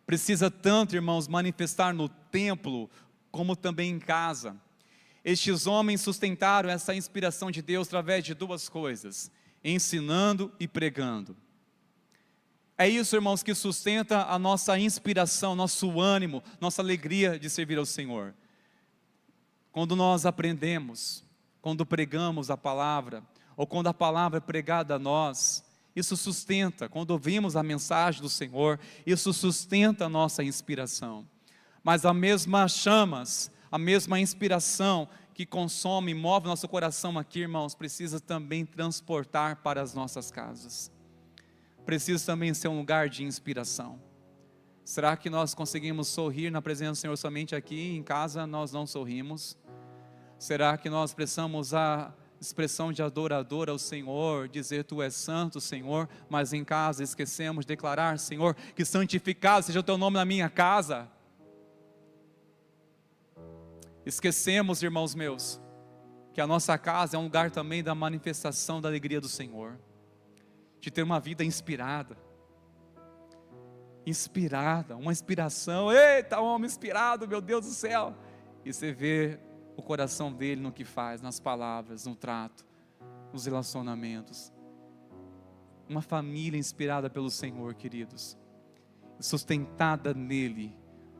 precisa tanto, irmãos, manifestar no templo, como também em casa. Estes homens sustentaram essa inspiração de Deus através de duas coisas: ensinando e pregando. É isso, irmãos, que sustenta a nossa inspiração, nosso ânimo, nossa alegria de servir ao Senhor. Quando nós aprendemos, quando pregamos a palavra, ou quando a palavra é pregada a nós, isso sustenta. Quando ouvimos a mensagem do Senhor, isso sustenta a nossa inspiração. Mas a mesma chamas, a mesma inspiração que consome e move nosso coração aqui, irmãos, precisa também transportar para as nossas casas. Precisa também ser um lugar de inspiração. Será que nós conseguimos sorrir na presença do Senhor somente aqui? Em casa nós não sorrimos? Será que nós expressamos a expressão de adorador ao Senhor, dizer Tu és santo, Senhor, mas em casa esquecemos de declarar: Senhor, que santificado seja o Teu nome na minha casa? Esquecemos, irmãos meus, que a nossa casa é um lugar também da manifestação da alegria do Senhor, de ter uma vida inspirada, uma inspiração. Eita, um homem inspirado, meu Deus do céu! E você vê o coração dele no que faz, nas palavras, no trato, nos relacionamentos. Uma família inspirada pelo Senhor, queridos, sustentada nele,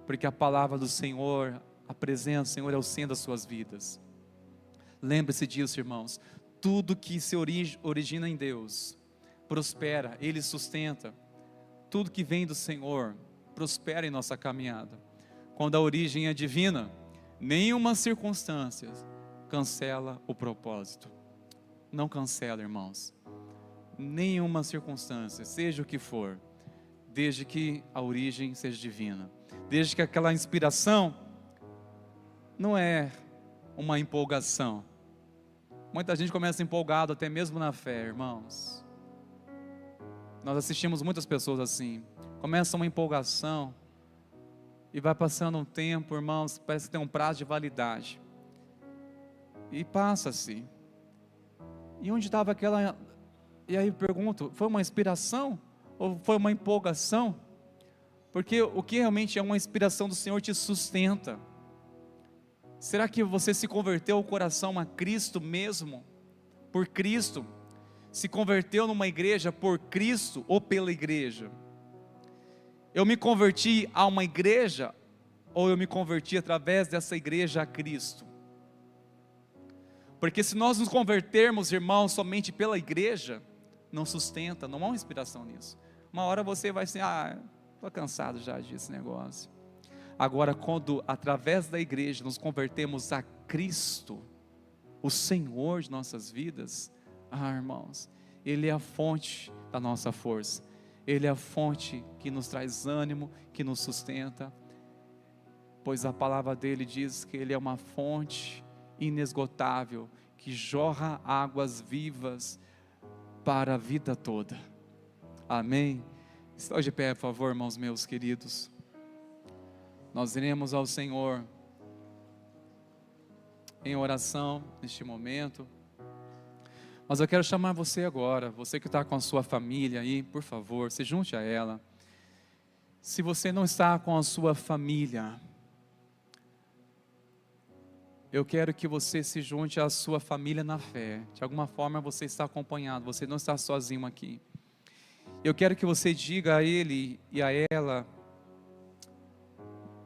porque a palavra do Senhor, a presença do Senhor é o centro das suas vidas. Lembre-se disso, irmãos. Tudo que se origina em Deus prospera, Ele sustenta. Tudo que vem do Senhor prospera em nossa caminhada. Quando a origem é divina, nenhuma circunstância cancela o propósito. Não cancela, irmãos. Nenhuma circunstância, seja o que for, desde que a origem seja divina. Desde que aquela inspiração não é uma empolgação. Muita gente começa empolgado até mesmo na fé, irmãos. Nós assistimos muitas pessoas assim. Começa uma empolgação e vai passando um tempo, irmãos, parece que tem um prazo de validade. E passa-se. E onde estava aquela... E aí eu pergunto, foi uma inspiração ou foi uma empolgação? Porque o que realmente é uma inspiração do Senhor te sustenta. Será que você se converteu o coração a Cristo mesmo? Por Cristo? Se converteu numa igreja por Cristo ou pela igreja? Eu me converti a uma igreja ou eu me converti através dessa igreja a Cristo? Porque se nós nos convertermos, irmãos, somente pela igreja, não sustenta, não há uma inspiração nisso. Uma hora você vai assim, estou cansado já desse negócio. Agora, quando através da igreja nos convertemos a Cristo, o Senhor de nossas vidas, irmãos, Ele é a fonte da nossa força, Ele é a fonte que nos traz ânimo, que nos sustenta, pois a palavra dele diz que Ele é uma fonte inesgotável, que jorra águas vivas para a vida toda. Amém? Estou de pé, por favor, irmãos meus queridos. Nós iremos ao Senhor em oração neste momento. Mas eu quero chamar você agora, você que está com a sua família aí, por favor, se junte a ela. Se você não está com a sua família, eu quero que você se junte à sua família na fé. De alguma forma você está acompanhado, você não está sozinho aqui. Eu quero que você diga a ele e a ela,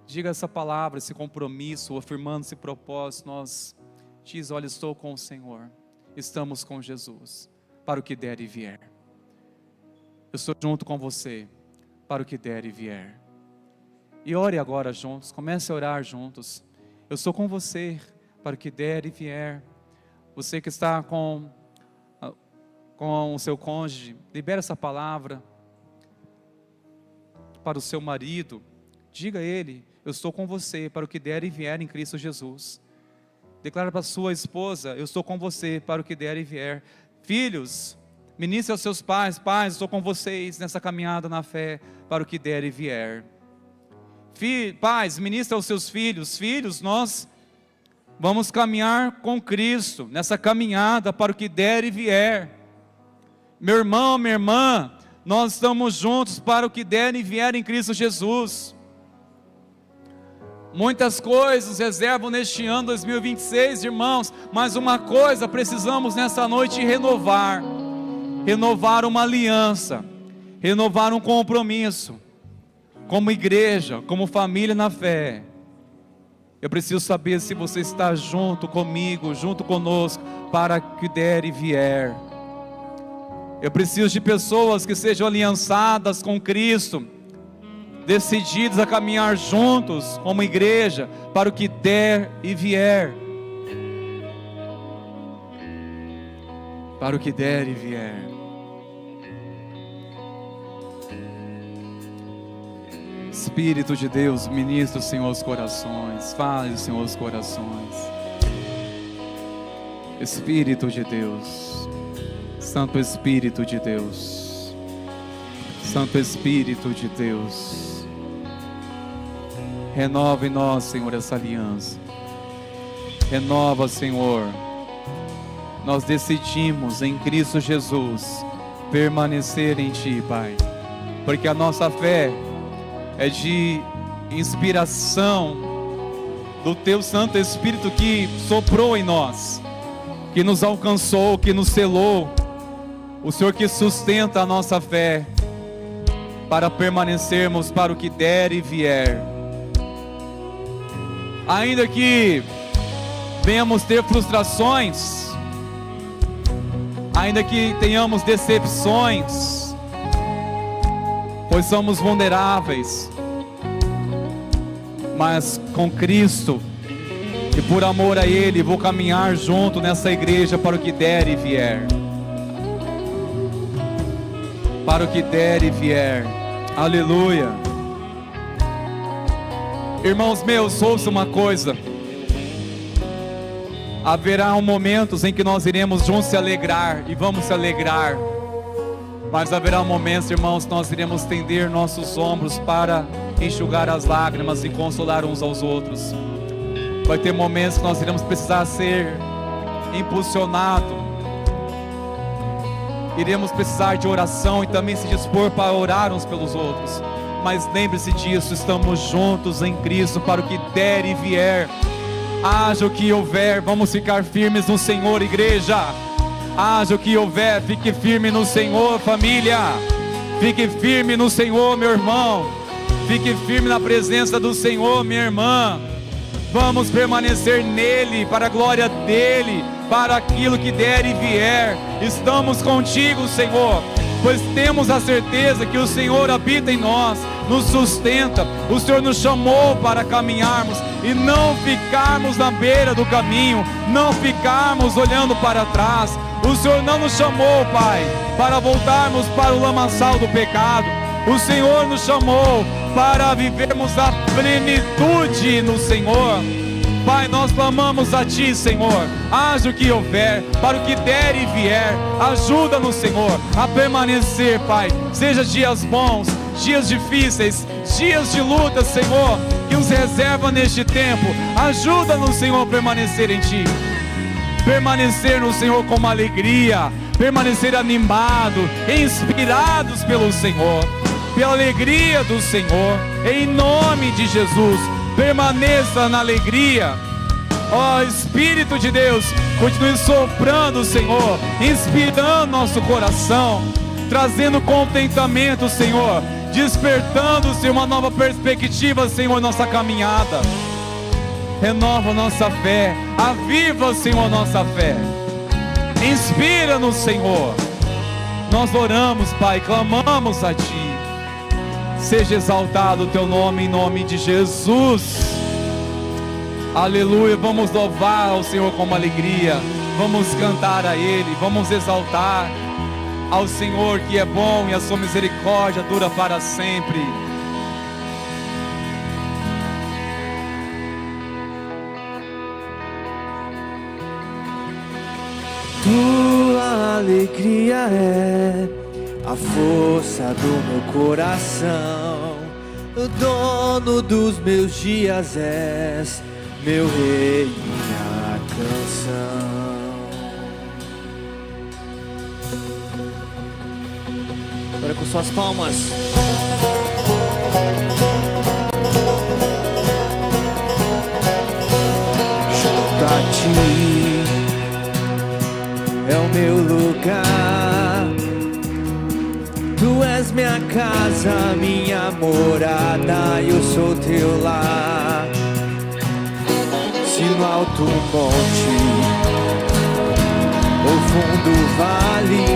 diga essa palavra, esse compromisso, afirmando esse propósito. Nós diz, olha, estou com o Senhor, estamos com Jesus, para o que der e vier. Eu estou junto com você, para o que der e vier. E ore agora juntos, comece a orar juntos. Eu estou com você, para o que der e vier. Você que está com o seu cônjuge, libera essa palavra para o seu marido. Diga a ele, eu estou com você, para o que der e vier em Cristo Jesus. Declara para a sua esposa, eu estou com você, para o que der e vier. Filhos, ministre aos seus pais, pais, estou com vocês nessa caminhada na fé, para o que der e vier. Pais, ministre aos seus filhos, filhos, nós vamos caminhar com Cristo, nessa caminhada para o que der e vier. Meu irmão, minha irmã, nós estamos juntos para o que der e vier em Cristo Jesus. Muitas coisas reservam neste ano 2026, irmãos, mas uma coisa precisamos nessa noite renovar uma aliança, renovar um compromisso, como igreja, como família na fé. Eu preciso saber se você está junto comigo, junto conosco, para que der e vier. Eu preciso de pessoas que sejam aliançadas com Cristo, decididos a caminhar juntos como igreja, para o que der e vier. Para o que der e vier. Espírito de Deus, ministra o Senhor os corações, fale o Senhor os corações. Espírito de Deus, Santo Espírito de Deus, Santo Espírito de Deus, renova em nós, Senhor, essa aliança. Renova, Senhor. Nós decidimos em Cristo Jesus permanecer em Ti, Pai, porque a nossa fé é de inspiração do Teu Santo Espírito que soprou em nós, que nos alcançou, que nos selou. O Senhor que sustenta a nossa fé para permanecermos para o que der e vier. Ainda que venhamos ter frustrações, ainda que tenhamos decepções, pois somos vulneráveis, mas com Cristo e por amor a Ele vou caminhar junto nessa igreja para o que der e vier. Para o que der e vier. Aleluia. Irmãos meus, ouça uma coisa. Haverá momentos em que nós iremos juntos se alegrar, e vamos se alegrar. Mas haverá momentos, irmãos, que nós iremos estender nossos ombros para enxugar as lágrimas e consolar uns aos outros. Vai ter momentos que nós iremos precisar ser impulsionados. Iremos precisar de oração e também se dispor para orar uns pelos outros. Mas lembre-se disso, estamos juntos em Cristo para o que der e vier. Haja o que houver, vamos ficar firmes no Senhor, igreja. Haja o que houver, fique firme no Senhor, família. Fique firme no Senhor, meu irmão. Fique firme na presença do Senhor, minha irmã. Vamos permanecer nele, para a glória dele, para aquilo que der e vier. Estamos contigo, Senhor, pois temos a certeza que o Senhor habita em nós, nos sustenta. O Senhor nos chamou para caminharmos e não ficarmos na beira do caminho, não ficarmos olhando para trás. O Senhor não nos chamou, Pai, para voltarmos para o lamaçal do pecado. O Senhor nos chamou para vivermos a plenitude no Senhor. Pai, nós clamamos a Ti, Senhor. Haja o que houver, para o que der e vier. Ajuda-nos, Senhor, a permanecer, Pai. Seja dias bons, dias difíceis, dias de luta, Senhor, que nos reserva neste tempo. Ajuda-nos, Senhor, a permanecer em Ti. Permanecer no Senhor com alegria. Permanecer animado, inspirados pelo Senhor, pela alegria do Senhor, em nome de Jesus. Permaneça na alegria. Ó Espírito de Deus, continue soprando, Senhor, inspirando nosso coração, trazendo contentamento, Senhor, despertando, Senhor, uma nova perspectiva, Senhor, nossa caminhada. Renova nossa fé, aviva, Senhor, nossa fé. Inspira-nos, Senhor. Nós oramos, Pai, clamamos a Ti. Seja exaltado o Teu nome, em nome de Jesus. Aleluia. Vamos louvar ao Senhor com alegria. Vamos cantar a Ele. Vamos exaltar ao Senhor, que é bom e a sua misericórdia dura para sempre. Tua alegria é a força do meu coração, o dono dos meus dias és, meu rei, minha canção. Agora com suas palmas. Junto a Ti é o meu lugar. Tu és minha casa, minha morada, eu sou Teu lar. Se no alto monte ou fundo vale,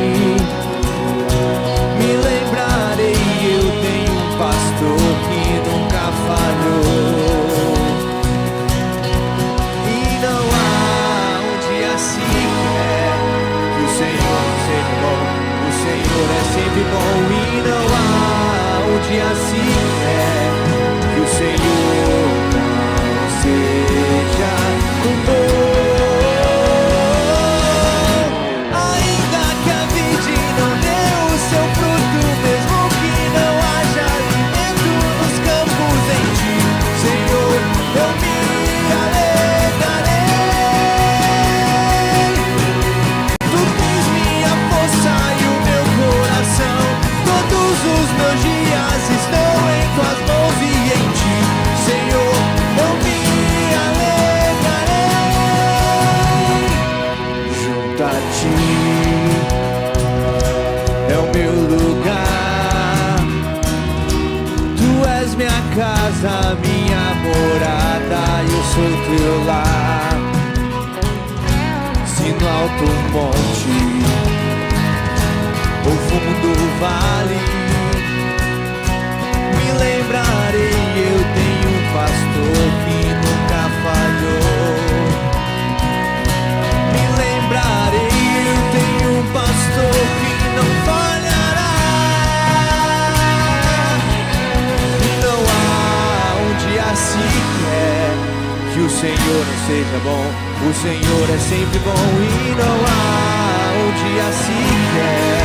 me lembrarei, eu tenho um pastor que nunca falhou. E não há um dia sequer que o Senhor seja bom. O Senhor é sempre bom e não há um dia sequer que o Senhor não seja bom. Ainda que a vida não dê o seu fruto, mesmo que não haja alimento nos campos em Ti, Senhor, eu me alegrarei. Tu tens minha força e o meu coração, todos os meus dias estão em Tuas mãos e em Ti, Senhor, eu me alegrarei. Junto a Ti é o meu lugar. Tu és minha casa, minha morada, eu sou Teu lar. e no alto monte, ou fundo do vale, me lembrarei, eu tenho um pastor que nunca falhou. Me lembrarei, eu tenho um pastor que não falhará. E não há um dia sequer que o Senhor não seja bom. O Senhor é sempre bom e não há um dia sequer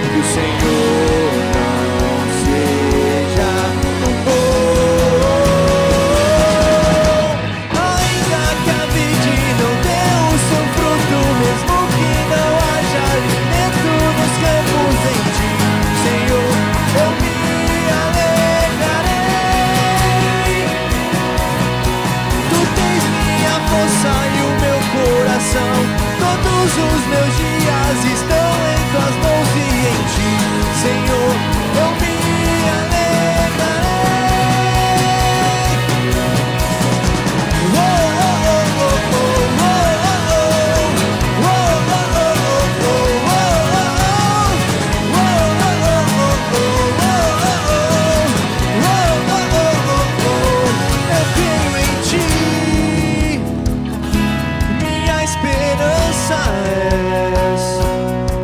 que o Senhor não seja bom. Ainda que a vide não dê o seu fruto, mesmo que não haja alimento nos campos em ti, Senhor, eu me alegrarei. Tu tens minha força e o meu coração, todos os meus dias estão em tuas mãos e em ti, Senhor, eu me alegrarei. Oh, oh, oh, oh, oh, oh, oh, eu creio em ti. Minha esperança és,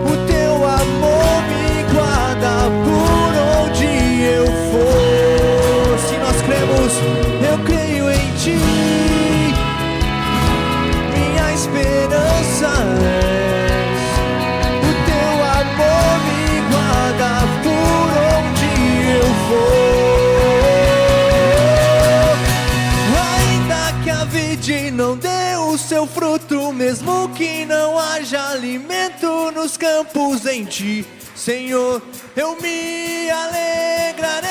o teu amor me guarda por onde eu for. Se nós cremos, eu creio em ti. Minha esperança és, o teu amor me guarda por onde eu for. Ainda que a vide não dê o seu fruto, mesmo que não haja alimento nos campos em ti, Senhor, eu me alegrarei.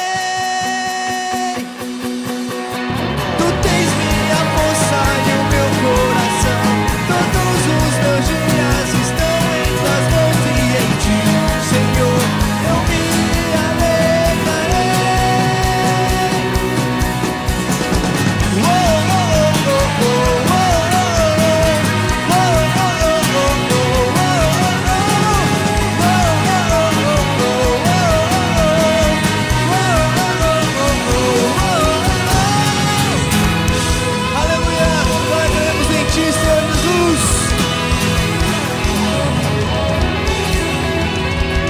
Tu tens minha força e o meu coração, todos os meus dias estão em tuas mãos e em ti, Senhor, eu me alegrarei. Oh, oh, oh, oh, oh, aleluia, nós cremos em ti, Senhor Jesus.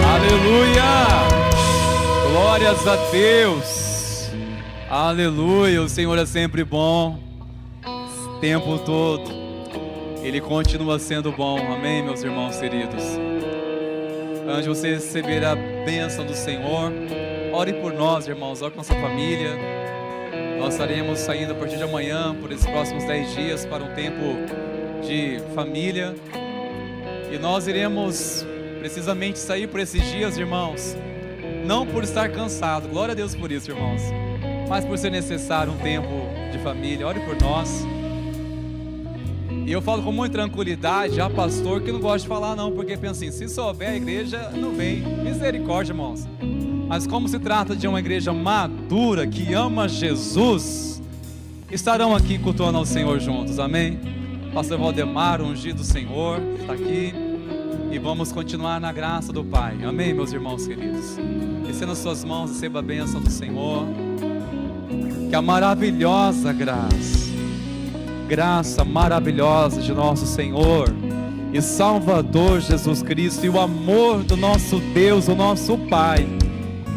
Aleluia! Glórias a Deus! Aleluia! O Senhor é sempre bom, o tempo todo. Ele continua sendo bom. Amém, meus irmãos queridos? Antes de você receber a bênção do Senhor, ore por nós, irmãos, ore com nossa família. Nós estaremos saindo a partir de amanhã, por esses próximos 10 dias, para um tempo de família. E nós iremos precisamente sair por esses dias, irmãos, não por estar cansado, glória a Deus por isso, irmãos, mas por ser necessário um tempo de família. Ore por nós. E eu falo com muita tranquilidade a pastor que não gosta de falar não, porque pensa assim, se souber a igreja não vem. Misericórdia, irmãos. Mas como se trata de uma igreja madura, que ama Jesus, estarão aqui cultuando ao Senhor juntos, amém? Pastor Valdemar, ungido do Senhor, está aqui. E vamos continuar na graça do Pai, amém, meus irmãos queridos? Descendo as suas mãos, receba a bênção do Senhor. Que a maravilhosa graça maravilhosa de nosso Senhor e Salvador Jesus Cristo, e o amor do nosso Deus, o nosso Pai,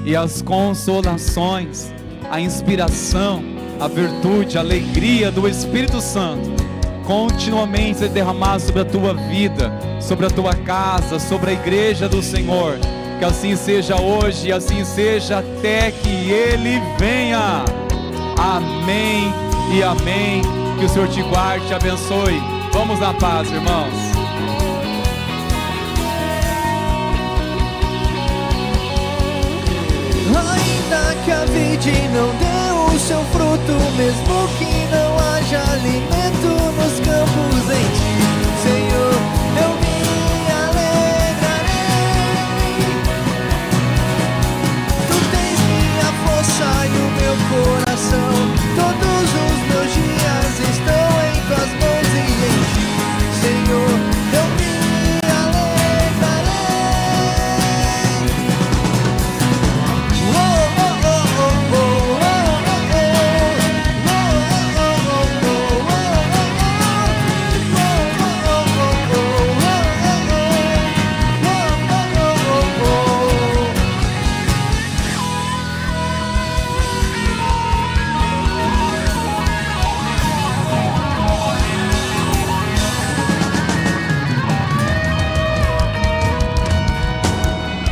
e as consolações, a inspiração, a virtude, a alegria do Espírito Santo continuamente ser derramado sobre a tua vida, sobre a tua casa, sobre a igreja do Senhor. Que assim seja hoje e assim seja até que Ele venha. Amém e amém. Que o Senhor te guarde, te abençoe. Vamos na paz, irmãos. Ainda que a vide não dê o seu fruto, mesmo que não haja alimento nos campos em ti,